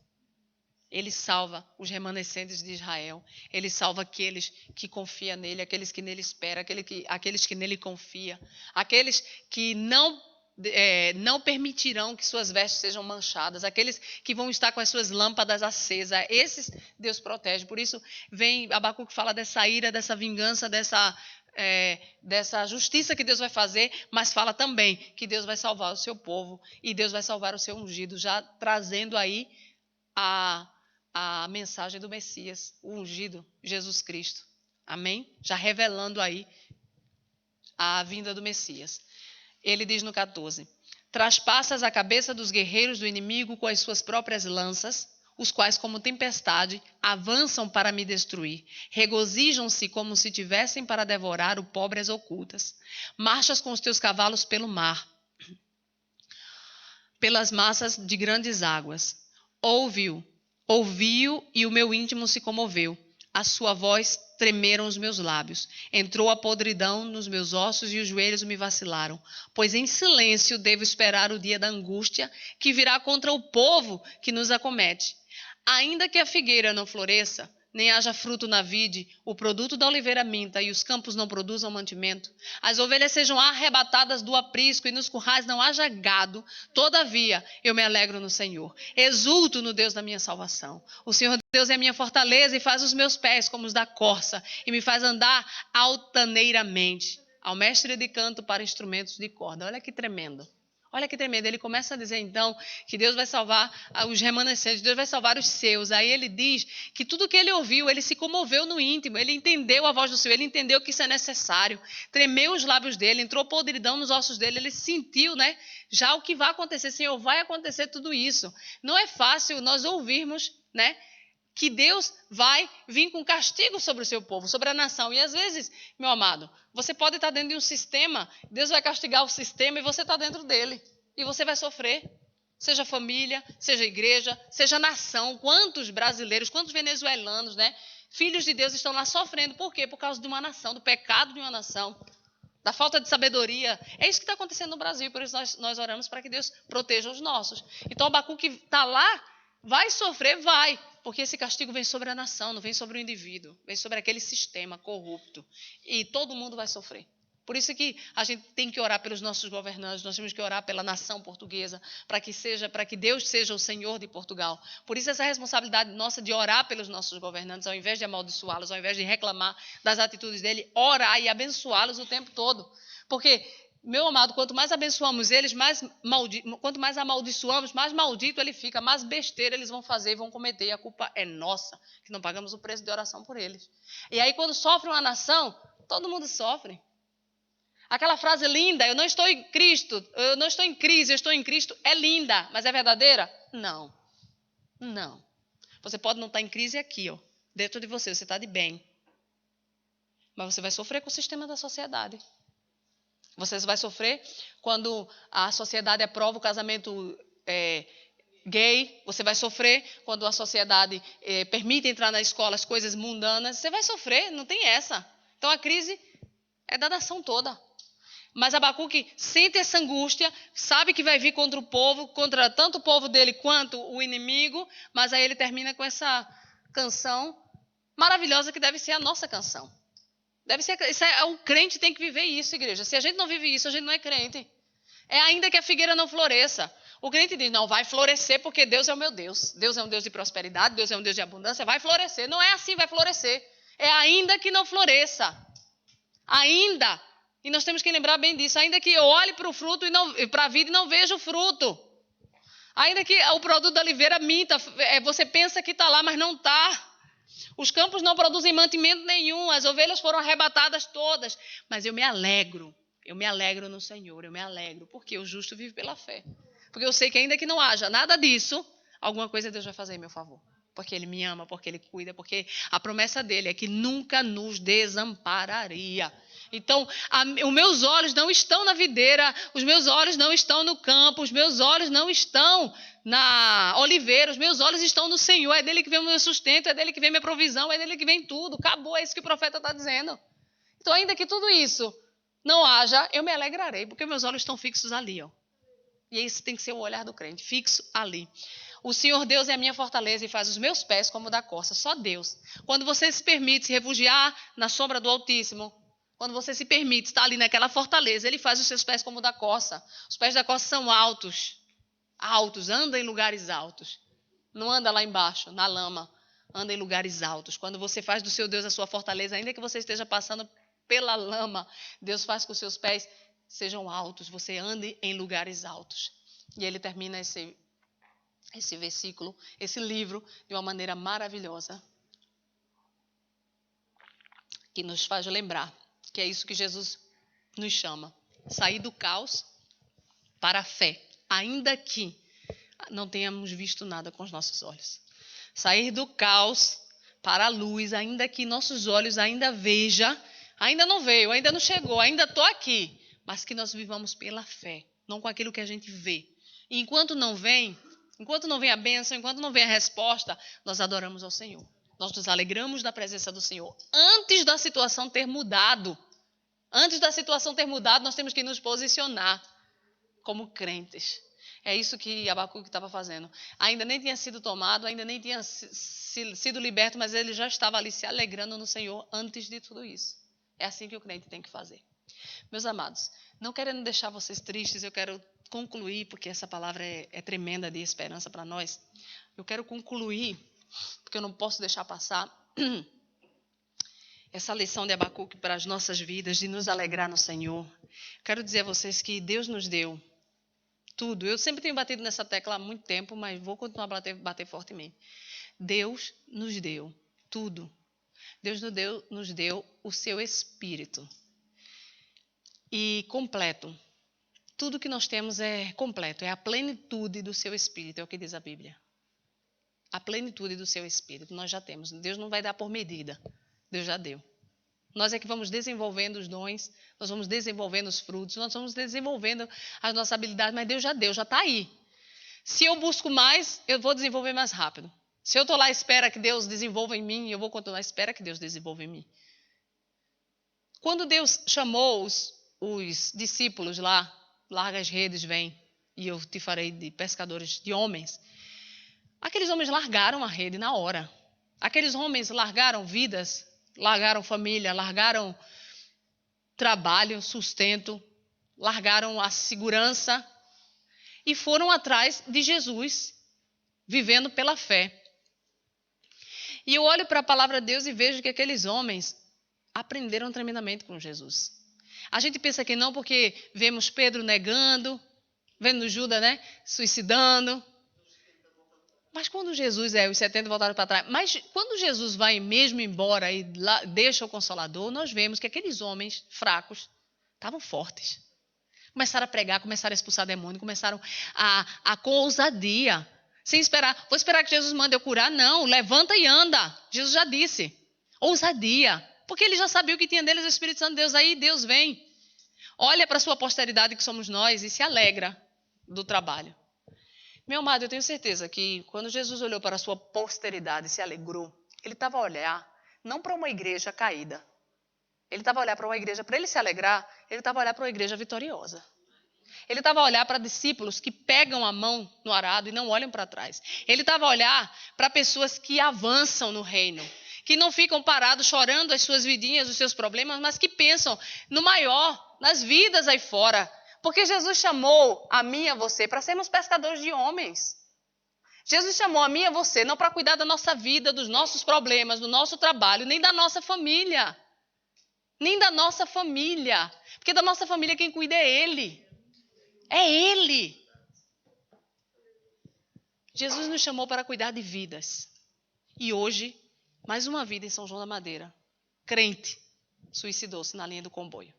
Ele salva os remanescentes de Israel. Ele salva aqueles que confiam nele, aqueles que nele esperam, aqueles que nele confiam, aqueles que não permitirão que suas vestes sejam manchadas, aqueles que vão estar com as suas lâmpadas acesas. Esses Deus protege. Por isso vem Abacuque fala dessa ira, dessa vingança, dessa justiça que Deus vai fazer, mas fala também que Deus vai salvar o seu povo e Deus vai salvar o seu ungido, já trazendo aí a mensagem do Messias, o ungido, Jesus Cristo. Amém? Já revelando aí a vinda do Messias. Ele diz no 14: Traspassas a cabeça dos guerreiros do inimigo com as suas próprias lanças, os quais, como tempestade, avançam para me destruir. Regozijam-se como se tivessem para devorar o pobre às ocultas. Marchas com os teus cavalos pelo mar, pelas massas de grandes águas. Ouviu e o meu íntimo se comoveu. A sua voz tremeram os meus lábios. Entrou a podridão nos meus ossos e os joelhos me vacilaram. Pois em silêncio devo esperar o dia da angústia que virá contra o povo que nos acomete. Ainda que a figueira não floresça, nem haja fruto na vide, o produto da oliveira minta e os campos não produzam mantimento, as ovelhas sejam arrebatadas do aprisco e nos currais não haja gado, todavia eu me alegro no Senhor, exulto no Deus da minha salvação. O Senhor Deus é a minha fortaleza e faz os meus pés como os da corça e me faz andar altaneiramente. Ao mestre de canto para instrumentos de corda. Olha que tremendo. Olha que tremendo, ele começa a dizer então que Deus vai salvar os remanescentes, Deus vai salvar os seus. Aí ele diz que tudo que ele ouviu, ele se comoveu no íntimo, ele entendeu a voz do Senhor, ele entendeu que isso é necessário. Tremeu os lábios dele, entrou podridão nos ossos dele, ele sentiu, né? Já o que vai acontecer, Senhor, vai acontecer tudo isso. Não é fácil nós ouvirmos, né? Que Deus vai vir com castigo sobre o seu povo, sobre a nação. E às vezes, meu amado, você pode estar dentro de um sistema, Deus vai castigar o sistema e você está dentro dele. E você vai sofrer. Seja família, seja igreja, seja nação. Quantos brasileiros, quantos venezuelanos, né? Filhos de Deus estão lá sofrendo. Por quê? Por causa de uma nação, do pecado de uma nação, da falta de sabedoria. É isso que está acontecendo no Brasil. Por isso nós oramos para que Deus proteja os nossos. Então, Abacuque está lá, vai sofrer, vai. Porque esse castigo vem sobre a nação, não vem sobre o indivíduo, vem sobre aquele sistema corrupto. E todo mundo vai sofrer. Por isso que a gente tem que orar pelos nossos governantes, nós temos que orar pela nação portuguesa, para que Deus seja o Senhor de Portugal. Por isso essa responsabilidade nossa de orar pelos nossos governantes, ao invés de amaldiçoá-los, ao invés de reclamar das atitudes dele, orar e abençoá-los o tempo todo. Porque, meu amado, quanto mais abençoamos eles, quanto mais amaldiçoamos, mais maldito ele fica, mais besteira eles vão fazer e vão cometer. E a culpa é nossa, que não pagamos o preço de oração por eles. E aí, quando sofre uma nação, todo mundo sofre. Aquela frase linda, eu não estou em Cristo, eu não estou em crise, eu estou em Cristo, é linda, mas é verdadeira? Não. Não. Você pode não estar em crise aqui, ó, dentro de você está de bem. Mas você vai sofrer com o sistema da sociedade. Você vai sofrer quando a sociedade aprova o casamento gay. Você vai sofrer quando a sociedade permite entrar na escola as coisas mundanas. Você vai sofrer, não tem essa. Então a crise é da nação toda. Mas Abacuque sente essa angústia, sabe que vai vir contra o povo, contra tanto o povo dele quanto o inimigo, mas aí ele termina com essa canção maravilhosa que deve ser a nossa canção. Deve ser, o crente tem que viver isso, igreja. Se a gente não vive isso, a gente não é crente. É ainda que a figueira não floresça. O crente diz, não, vai florescer porque Deus é o meu Deus. Deus é um Deus de prosperidade, Deus é um Deus de abundância, vai florescer. Não é assim, vai florescer. É ainda que não floresça. Ainda. E nós temos que lembrar bem disso. Ainda que eu olhe para o fruto e para a vida e não veja o fruto. Ainda que o produto da oliveira minta, você pensa que está lá, mas não está. Os campos não produzem mantimento nenhum, as ovelhas foram arrebatadas todas. Mas eu me alegro no Senhor, eu me alegro, porque o justo vive pela fé. Porque eu sei que ainda que não haja nada disso, alguma coisa Deus vai fazer em meu favor. Porque Ele me ama, porque Ele cuida, porque a promessa dEle é que nunca nos desampararia. Então, os meus olhos não estão na videira, os meus olhos não estão no campo, os meus olhos não estão na oliveira, os meus olhos estão no Senhor, é dele que vem o meu sustento, é dele que vem minha provisão, é dele que vem tudo. Acabou, é isso que o profeta está dizendo. Então, ainda que tudo isso não haja, eu me alegrarei, porque meus olhos estão fixos ali, ó. E esse tem que ser o olhar do crente, fixo ali. O Senhor Deus é a minha fortaleza e faz os meus pés como o da corça. Só Deus. Quando você se permite se refugiar na sombra do Altíssimo, quando você se permite estar ali naquela fortaleza, Ele faz os seus pés como o da corça. Os pés da corça são altos. Altos, anda em lugares altos. Não anda lá embaixo, na lama. Anda em lugares altos. Quando você faz do seu Deus a sua fortaleza, ainda que você esteja passando pela lama, Deus faz com que os seus pés sejam altos. Você ande em lugares altos. E Ele termina esse versículo, esse livro, de uma maneira maravilhosa, que nos faz lembrar que é isso que Jesus nos chama. Sair do caos para a fé, ainda que não tenhamos visto nada com os nossos olhos. Sair do caos para a luz, ainda que nossos olhos ainda vejam, ainda não veio, ainda não chegou, ainda estou aqui, mas que nós vivamos pela fé, não com aquilo que a gente vê. E enquanto não vem a bênção, enquanto não vem a resposta, nós adoramos ao Senhor. Nós nos alegramos da presença do Senhor. Antes da situação ter mudado, nós temos que nos posicionar como crentes. É isso que Abacuque estava fazendo. Ainda nem tinha sido tomado, ainda nem tinha sido liberto, mas ele já estava ali se alegrando no Senhor antes de tudo isso. É assim que o crente tem que fazer. Meus amados, não querendo deixar vocês tristes, eu quero concluir, porque essa palavra é tremenda de esperança para nós. Eu quero concluir, porque eu não posso deixar passar essa lição de Abacuque para as nossas vidas, de nos alegrar no Senhor. Quero dizer a vocês que Deus nos deu tudo. Eu sempre tenho batido nessa tecla há muito tempo, mas vou continuar a bater fortemente. Deus nos deu tudo. Deus nos deu o seu Espírito. E completo. Tudo que nós temos é completo, é a plenitude do seu Espírito, é o que diz a Bíblia. A plenitude do seu Espírito, nós já temos. Deus não vai dar por medida, Deus já deu. Nós é que vamos desenvolvendo os dons, nós vamos desenvolvendo os frutos, nós vamos desenvolvendo as nossas habilidades, mas Deus já deu, já está aí. Se eu busco mais, eu vou desenvolver mais rápido. Se eu estou lá à espera que Deus desenvolva em mim, eu vou continuar à espera que Deus desenvolva em mim. Quando Deus chamou os discípulos lá, larga as redes, vem, e eu te farei de pescadores de homens. Aqueles homens largaram a rede na hora. Aqueles homens largaram vidas, largaram família, largaram trabalho, sustento, largaram a segurança e foram atrás de Jesus, vivendo pela fé. E eu olho para a palavra de Deus e vejo que aqueles homens aprenderam tremendamente com Jesus. A gente pensa que não, porque vemos Pedro negando, vemos Judas, suicidando. Mas quando Jesus, os 70 voltaram para trás, mas quando Jesus vai mesmo embora e deixa o Consolador, nós vemos que aqueles homens fracos estavam fortes. Começaram a pregar, começaram a expulsar demônio, começaram com ousadia, sem esperar. Vou esperar que Jesus mande eu curar? Não, levanta e anda. Jesus já disse. Ousadia. Porque ele já sabia o que tinha deles, o Espírito Santo de Deus. Aí Deus vem, olha para a sua posteridade, que somos nós, e se alegra do trabalho. Meu amado, eu tenho certeza que quando Jesus olhou para a sua posteridade e se alegrou, ele estava a olhar não para uma igreja caída. Ele estava a olhar para uma igreja, para ele se alegrar, ele estava a olhar para uma igreja vitoriosa. Ele estava a olhar para discípulos que pegam a mão no arado e não olham para trás. Ele estava a olhar para pessoas que avançam no reino, que não ficam parados chorando as suas vidinhas, os seus problemas, mas que pensam no maior, nas vidas aí fora. Porque Jesus chamou a mim e a você para sermos pescadores de homens. Jesus chamou a mim e a você não para cuidar da nossa vida, dos nossos problemas, do nosso trabalho, nem da nossa família. Nem da nossa família. Porque da nossa família quem cuida é Ele. É Ele. Jesus nos chamou para cuidar de vidas. E hoje, mais uma vida em São João da Madeira. Crente suicidou-se na linha do comboio.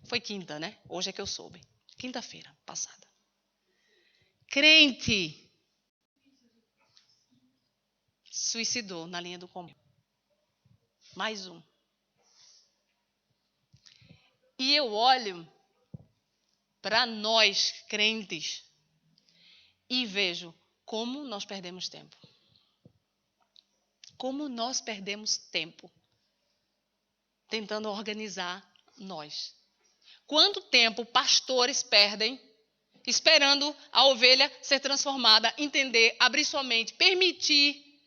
Foi quinta, Hoje é que eu soube. Quinta-feira passada. Crente suicidou na linha do comboio. Mais um. E eu olho para nós, crentes, e vejo como nós perdemos tempo. Como nós perdemos tempo tentando organizar nós. Quanto tempo pastores perdem esperando a ovelha ser transformada, entender, abrir sua mente, permitir.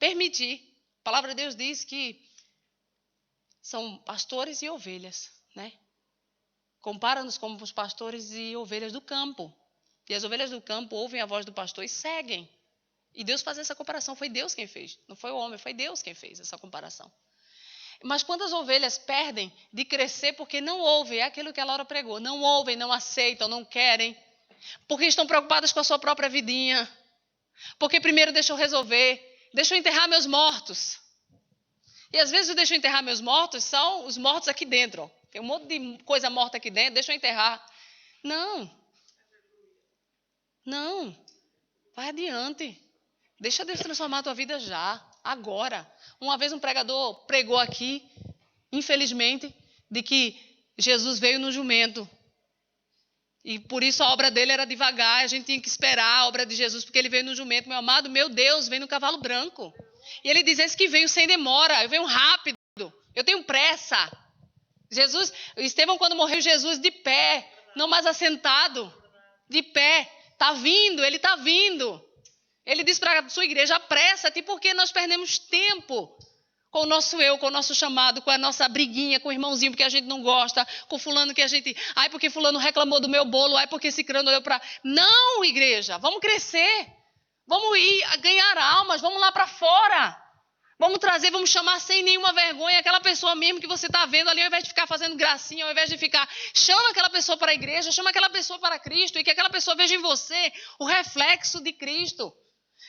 A palavra de Deus diz que são pastores e ovelhas, né? Compara-nos como os pastores e ovelhas do campo. E as ovelhas do campo ouvem a voz do pastor e seguem. E Deus faz essa comparação, foi Deus quem fez. Não foi o homem, foi Deus quem fez essa comparação. Mas quando as ovelhas perdem de crescer porque não ouvem, é aquilo que a Laura pregou, não ouvem, não aceitam, não querem, porque estão preocupadas com a sua própria vidinha, porque primeiro deixa eu resolver, deixa eu enterrar meus mortos. E às vezes eu deixo eu enterrar meus mortos, são os mortos aqui dentro. Ó. Tem um monte de coisa morta aqui dentro, deixa eu enterrar. Não, vai adiante. Deixa Deus transformar a tua vida já, agora. Uma vez um pregador pregou aqui, infelizmente, de que Jesus veio no jumento. E por isso a obra dele era devagar, a gente tinha que esperar a obra de Jesus, porque ele veio no jumento. Meu amado, meu Deus, vem no cavalo branco. E ele diz, esse que veio sem demora, eu venho rápido, eu tenho pressa. Jesus, Estevão quando morreu, Jesus de pé, não mais assentado, de pé, está vindo, ele está vindo. Ele diz para a sua igreja, apressa-te, porque nós perdemos tempo com o nosso eu, com o nosso chamado, com a nossa briguinha, com o irmãozinho, porque a gente não gosta, com fulano que a gente... Ai, porque fulano reclamou do meu bolo, ai, porque esse crânio olhou para... Não, igreja, vamos crescer, vamos ir a ganhar almas, vamos lá para fora. Vamos trazer, vamos chamar sem nenhuma vergonha aquela pessoa mesmo que você está vendo ali, ao invés de ficar fazendo gracinha, ao invés de ficar... Chama aquela pessoa para a igreja, chama aquela pessoa para Cristo, e que aquela pessoa veja em você o reflexo de Cristo.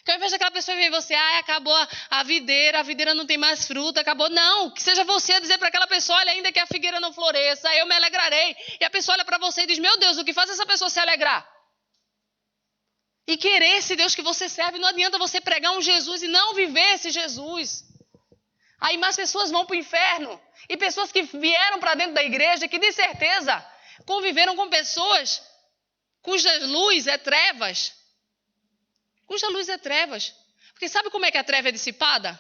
Que ao invés daquela pessoa ver em você, acabou a videira não tem mais fruta, acabou. Não, que seja você a dizer para aquela pessoa, olha, ainda que a figueira não floresça, eu me alegrarei. E a pessoa olha para você e diz, meu Deus, o que faz essa pessoa se alegrar? E querer esse Deus que você serve, não adianta você pregar um Jesus e não viver esse Jesus. Aí mais pessoas vão para o inferno. E pessoas que vieram para dentro da igreja, que de certeza conviveram com pessoas cuja luz é trevas. Cuja luz é trevas. Porque sabe como é que a treva é dissipada?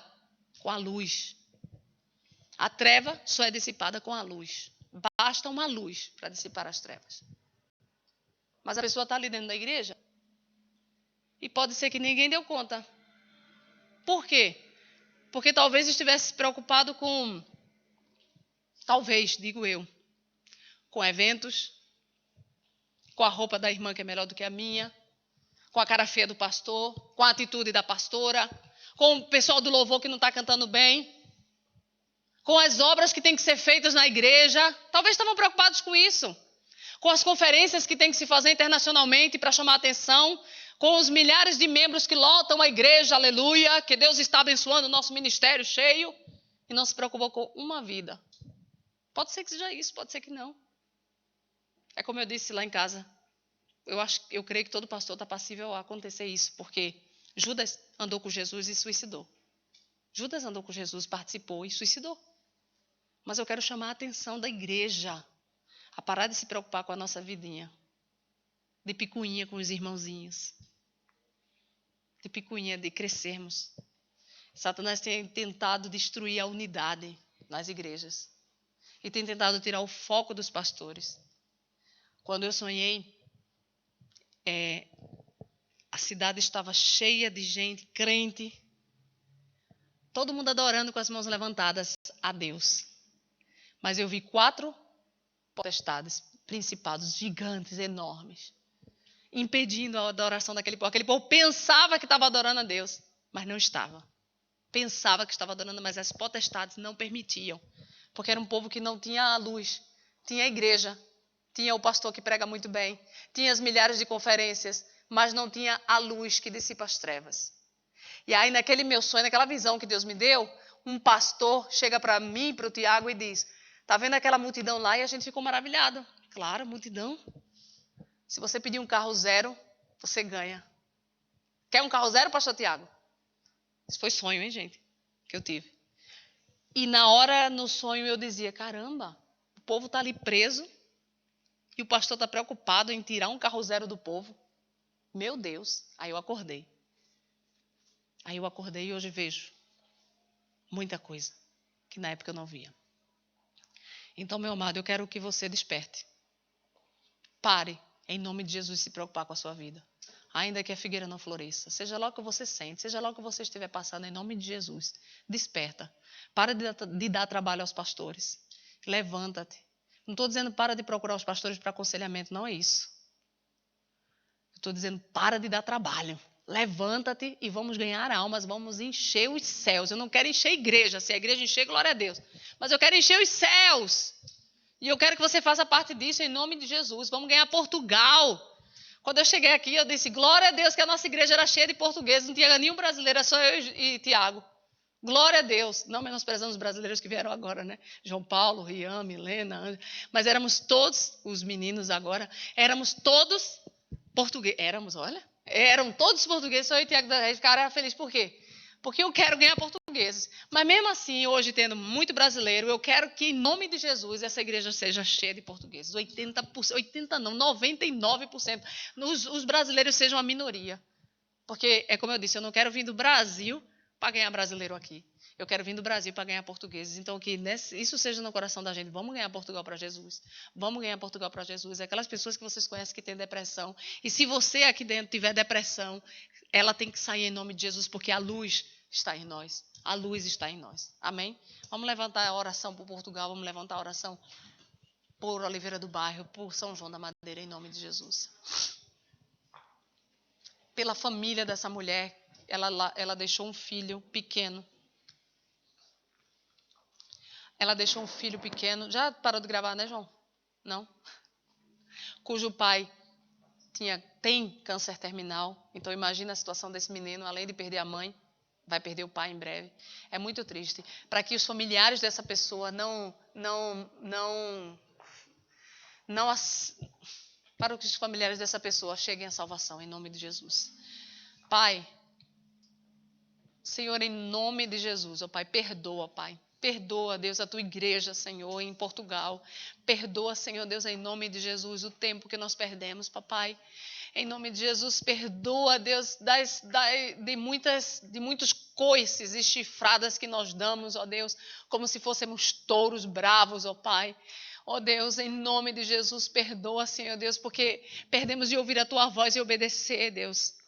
Com a luz. A treva só é dissipada com a luz. Basta uma luz para dissipar as trevas. Mas a pessoa está ali dentro da igreja e pode ser que ninguém deu conta. Por quê? Porque talvez estivesse preocupado com... Talvez, digo eu. Com eventos. Com a roupa da irmã que é melhor do que a minha. Com a cara feia do pastor, com a atitude da pastora, com o pessoal do louvor que não está cantando bem, com as obras que têm que ser feitas na igreja. Talvez estavam preocupados com isso. Com as conferências que tem que se fazer internacionalmente para chamar a atenção, com os milhares de membros que lotam a igreja, aleluia, que Deus está abençoando o nosso ministério cheio, e não se preocupou com uma vida. Pode ser que seja isso, pode ser que não. É como eu disse lá em casa. Eu creio que todo pastor está passível a acontecer isso, porque Judas andou com Jesus e suicidou. Judas andou com Jesus, participou e suicidou. Mas eu quero chamar a atenção da igreja a parar de se preocupar com a nossa vidinha, de picuinha com os irmãozinhos, de picuinha de crescermos. Satanás tem tentado destruir a unidade nas igrejas e tem tentado tirar o foco dos pastores. Quando eu sonhei, a cidade estava cheia de gente, crente, todo mundo adorando com as mãos levantadas a Deus. Mas eu vi 4 potestades, principados gigantes, enormes, impedindo a adoração daquele povo. Aquele povo pensava que estava adorando a Deus, mas não estava. Pensava que estava adorando, mas as potestades não permitiam, porque era um povo que não tinha a luz, tinha a igreja, tinha o pastor que prega muito bem, tinha as milhares de conferências, mas não tinha a luz que dissipa as trevas. E aí, naquele meu sonho, naquela visão que Deus me deu, um pastor chega para mim, para o Tiago, e diz, está vendo aquela multidão lá? E a gente ficou maravilhado. Claro, multidão. Se você pedir um carro 0, você ganha. Quer um carro 0, pastor Tiago? Isso foi sonho, hein, gente? Que eu tive. E na hora, no sonho, eu dizia, caramba, o povo está ali preso e o pastor está preocupado em tirar um carro 0 do povo. Meu Deus. Aí eu acordei. E hoje vejo muita coisa que na época eu não via. Então, meu amado, eu quero que você desperte. Pare Em nome de Jesus, se preocupar com a sua vida. Ainda que a figueira não floresça. Seja lá o que você sente, seja lá o que você estiver passando, em nome de Jesus. Desperta. Para de dar trabalho aos pastores. Levanta-te. Não estou dizendo para de procurar os pastores para aconselhamento, não é isso. Estou dizendo para de dar trabalho. Levanta-te e vamos ganhar almas, vamos encher os céus. Eu não quero encher a igreja, se a igreja encher, glória a Deus. Mas eu quero encher os céus. E eu quero que você faça parte disso em nome de Jesus. Vamos ganhar Portugal. Quando eu cheguei aqui, eu disse, glória a Deus que a nossa igreja era cheia de portugueses, não tinha nenhum brasileiro, era só eu e Tiago. Glória a Deus. Não menosprezando os brasileiros que vieram agora, né? João Paulo, Rian, Milena, Ângela. Mas éramos todos, os meninos agora, éramos todos portugueses. Eram todos portugueses, só eu e Tiago da Rede. Cara, era feliz. Por quê? Porque eu quero ganhar portugueses. Mas mesmo assim, hoje tendo muito brasileiro, eu quero que, em nome de Jesus, essa igreja seja cheia de portugueses. 99%. Os brasileiros sejam a minoria. Porque, é como eu disse, eu não quero vir do Brasil para ganhar brasileiro aqui. Eu quero vir do Brasil para ganhar portugueses. Então, que isso seja no coração da gente. Vamos ganhar Portugal para Jesus. Vamos ganhar Portugal para Jesus. Aquelas pessoas que vocês conhecem que têm depressão. E se você aqui dentro tiver depressão, ela tem que sair em nome de Jesus, porque a luz está em nós. A luz está em nós. Amém? Vamos levantar a oração por Portugal. Vamos levantar a oração por Oliveira do Bairro, por São João da Madeira, em nome de Jesus. Pela família dessa mulher, ela deixou um filho pequeno. Ela deixou um filho pequeno. Já parou de gravar, né, João? Não? Cujo pai tem câncer terminal. Então, imagina a situação desse menino, além de perder a mãe, vai perder o pai em breve. É muito triste. Para que os familiares dessa pessoa para que os familiares dessa pessoa cheguem à salvação, em nome de Jesus. Pai, Senhor, em nome de Jesus, ó Pai, perdoa, Pai. Perdoa, Deus, a tua igreja, Senhor, em Portugal. Perdoa, Senhor Deus, em nome de Jesus, o tempo que nós perdemos, papai. Em nome de Jesus, perdoa, Deus, de muitos coices e chifradas que nós damos, ó Deus, como se fôssemos touros bravos, ó Pai. Ó Deus, em nome de Jesus, perdoa, Senhor Deus, porque perdemos de ouvir a tua voz e obedecer, Deus.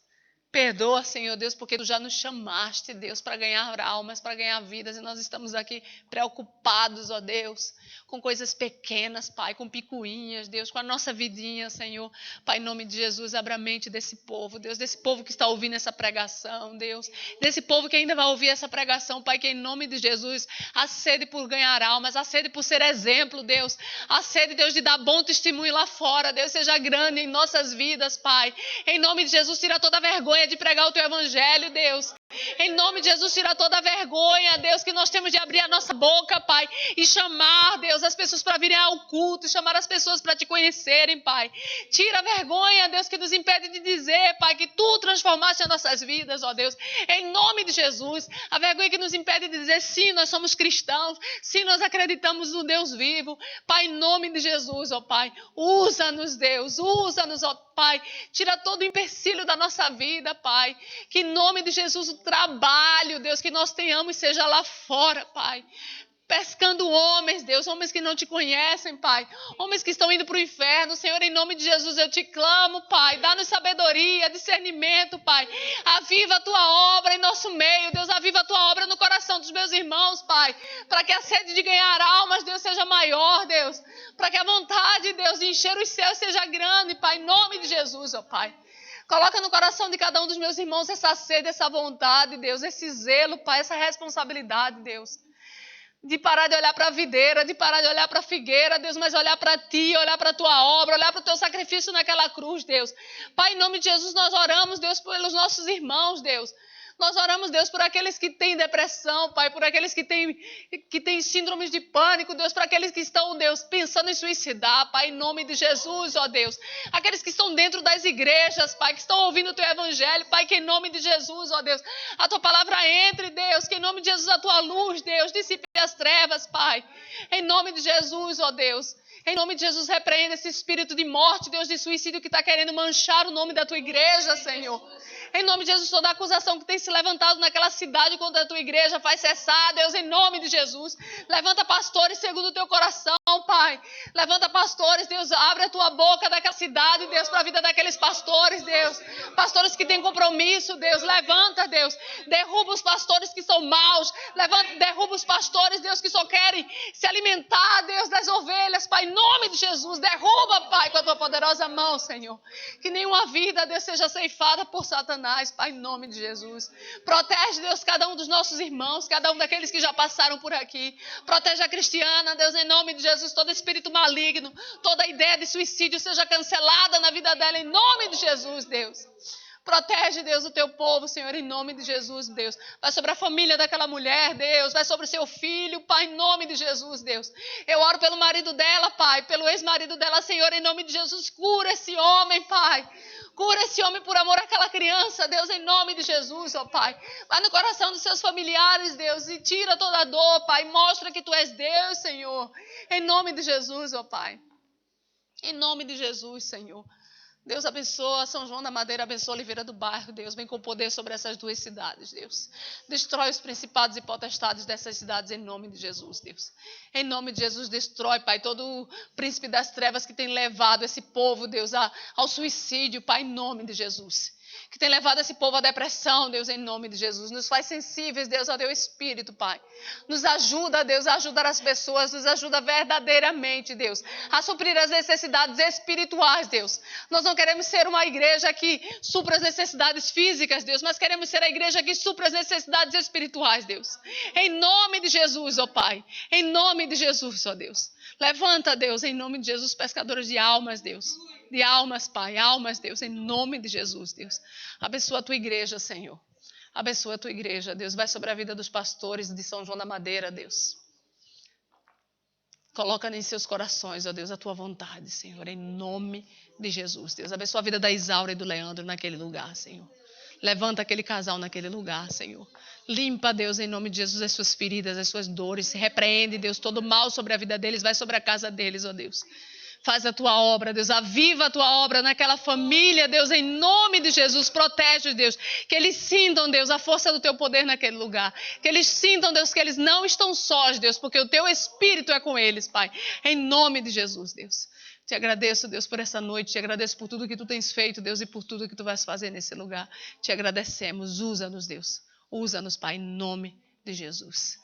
Perdoa, Senhor Deus, porque tu já nos chamaste, Deus, para ganhar almas, para ganhar vidas, e nós estamos aqui preocupados, ó Deus, com coisas pequenas, Pai, com picuinhas, Deus, com a nossa vidinha, Senhor. Pai, em nome de Jesus, abra a mente desse povo, Deus, desse povo que está ouvindo essa pregação, Deus, desse povo que ainda vai ouvir essa pregação, Pai, que em nome de Jesus, a sede por ganhar almas, a sede por ser exemplo, Deus, a sede, Deus, de dar bom testemunho lá fora, Deus, seja grande em nossas vidas, Pai. Em nome de Jesus, tira toda a vergonha de pregar o teu evangelho, Deus. Em nome de Jesus, tira toda a vergonha, Deus, que nós temos de abrir a nossa boca, Pai, e chamar, Deus, as pessoas para virem ao culto, chamar as pessoas para te conhecerem, Pai. Tira a vergonha, Deus, que nos impede de dizer, Pai, que tu transformaste as nossas vidas, ó Deus. Em nome de Jesus, a vergonha que nos impede de dizer, sim, nós somos cristãos, sim, nós acreditamos no Deus vivo. Pai, em nome de Jesus, ó Pai, usa-nos, Deus, usa-nos, ó Pai, tira todo o empecilho da nossa vida, Pai, que em nome de Jesus o trabalho, Deus, que nós tenhamos seja lá fora, Pai, pescando homens, Deus, homens que não te conhecem, Pai, homens que estão indo para o inferno, Senhor, em nome de Jesus eu te clamo, Pai, dá-nos sabedoria, discernimento, Pai, aviva a tua obra em nosso meio, Deus, aviva a tua obra no coração dos meus irmãos, Pai, para que a sede de ganhar almas, Deus, seja maior, Deus, para que a vontade, Deus, de encher os céus seja grande, Pai, em nome de Jesus, ó Pai. Coloca no coração de cada um dos meus irmãos essa sede, essa vontade, Deus, esse zelo, Pai, essa responsabilidade, Deus. De parar de olhar para a videira, de parar de olhar para a figueira, Deus, mas olhar para ti, olhar para a tua obra, olhar para o teu sacrifício naquela cruz, Deus. Pai, em nome de Jesus, nós oramos, Deus, pelos nossos irmãos, Deus. Nós oramos, Deus, por aqueles que têm depressão, Pai, por aqueles que têm síndromes de pânico, Deus, por aqueles que estão, Deus, pensando em suicidar, Pai, em nome de Jesus, ó Deus. Aqueles que estão dentro das igrejas, Pai, que estão ouvindo o Teu Evangelho, Pai, que em nome de Jesus, ó Deus, a Tua palavra entre, Deus, que em nome de Jesus a Tua luz, Deus, dissipe as trevas, Pai. Em nome de Jesus, ó Deus. Em nome de Jesus, repreenda esse espírito de morte, Deus, de suicídio que está querendo manchar o nome da Tua igreja, Senhor. Em nome de Jesus, toda acusação que tem se levantado naquela cidade contra a Tua igreja vai cessar, Deus, em nome de Jesus. Levanta pastores segundo o Teu coração, Pai. Levanta pastores, Deus, abre a tua boca daquela cidade, Deus, para a vida daqueles pastores, Deus. Pastores que têm compromisso, Deus, levanta, Deus. Derruba os pastores que são maus. Derruba os pastores, Deus, que só querem se alimentar, Deus, das ovelhas, Pai, em nome de Jesus. Derruba, Pai, com a tua poderosa mão, Senhor. Que nenhuma vida, Deus, seja ceifada por Satanás, Pai, em nome de Jesus. Protege, Deus, cada um dos nossos irmãos, cada um daqueles que já passaram por aqui. Protege a Cristiana, Deus, em nome de Jesus. Todo espírito maligno, toda ideia de suicídio seja cancelada na vida dela, em nome de Jesus, Deus. Protege, Deus, o teu povo, Senhor, em nome de Jesus, Deus. Vai sobre a família daquela mulher, Deus. Vai sobre o seu filho, Pai, em nome de Jesus, Deus. Eu oro pelo marido dela, Pai, pelo ex-marido dela, Senhor, em nome de Jesus. Cura esse homem, Pai. Cura esse homem por amor àquela criança, Deus, em nome de Jesus, ó Pai. Vai no coração dos seus familiares, Deus, e tira toda a dor, Pai. Mostra que Tu és Deus, Senhor. Em nome de Jesus, ó Pai. Em nome de Jesus, Senhor. Deus abençoa São João da Madeira, abençoa Oliveira do Bairro, Deus, vem com poder sobre essas duas cidades, Deus. Destrói os principados e potestades dessas cidades em nome de Jesus, Deus. Em nome de Jesus, destrói, Pai, todo o príncipe das trevas que tem levado esse povo, Deus, ao suicídio, Pai, em nome de Jesus. Que tem levado esse povo à depressão, Deus, em nome de Jesus. Nos faz sensíveis, Deus, ao Teu Espírito, Pai. Nos ajuda, Deus, a ajudar as pessoas, nos ajuda verdadeiramente, Deus, a suprir as necessidades espirituais, Deus. Nós não queremos ser uma igreja que supra as necessidades físicas, Deus, mas queremos ser a igreja que supra as necessidades espirituais, Deus. Em nome de Jesus, ó Pai. Em nome de Jesus, ó Deus. Levanta, Deus, em nome de Jesus, pescadores de almas, Deus. De almas, Pai, almas, Deus, em nome de Jesus, Deus. Abençoa a Tua igreja, Senhor. Abençoa a Tua igreja, Deus. Vai sobre a vida dos pastores de São João da Madeira, Deus. Coloca em seus corações, ó Deus, a Tua vontade, Senhor, em nome de Jesus, Deus. Abençoa a vida da Isaura e do Leandro naquele lugar, Senhor. Levanta aquele casal naquele lugar, Senhor. Limpa, Deus, em nome de Jesus, as suas feridas, as suas dores. Repreende, Deus, todo mal sobre a vida deles. Vai sobre a casa deles, ó Deus. Faz a Tua obra, Deus. Aviva a Tua obra naquela família, Deus, em nome de Jesus. Protege, Deus. Que eles sintam, Deus, a força do Teu poder naquele lugar. Que eles sintam, Deus, que eles não estão sós, Deus, porque o Teu Espírito é com eles, Pai. Em nome de Jesus, Deus. Te agradeço, Deus, por essa noite. Te agradeço por tudo que Tu tens feito, Deus, e por tudo que Tu vais fazer nesse lugar. Te agradecemos. Usa-nos, Deus. Usa-nos, Pai, em nome de Jesus.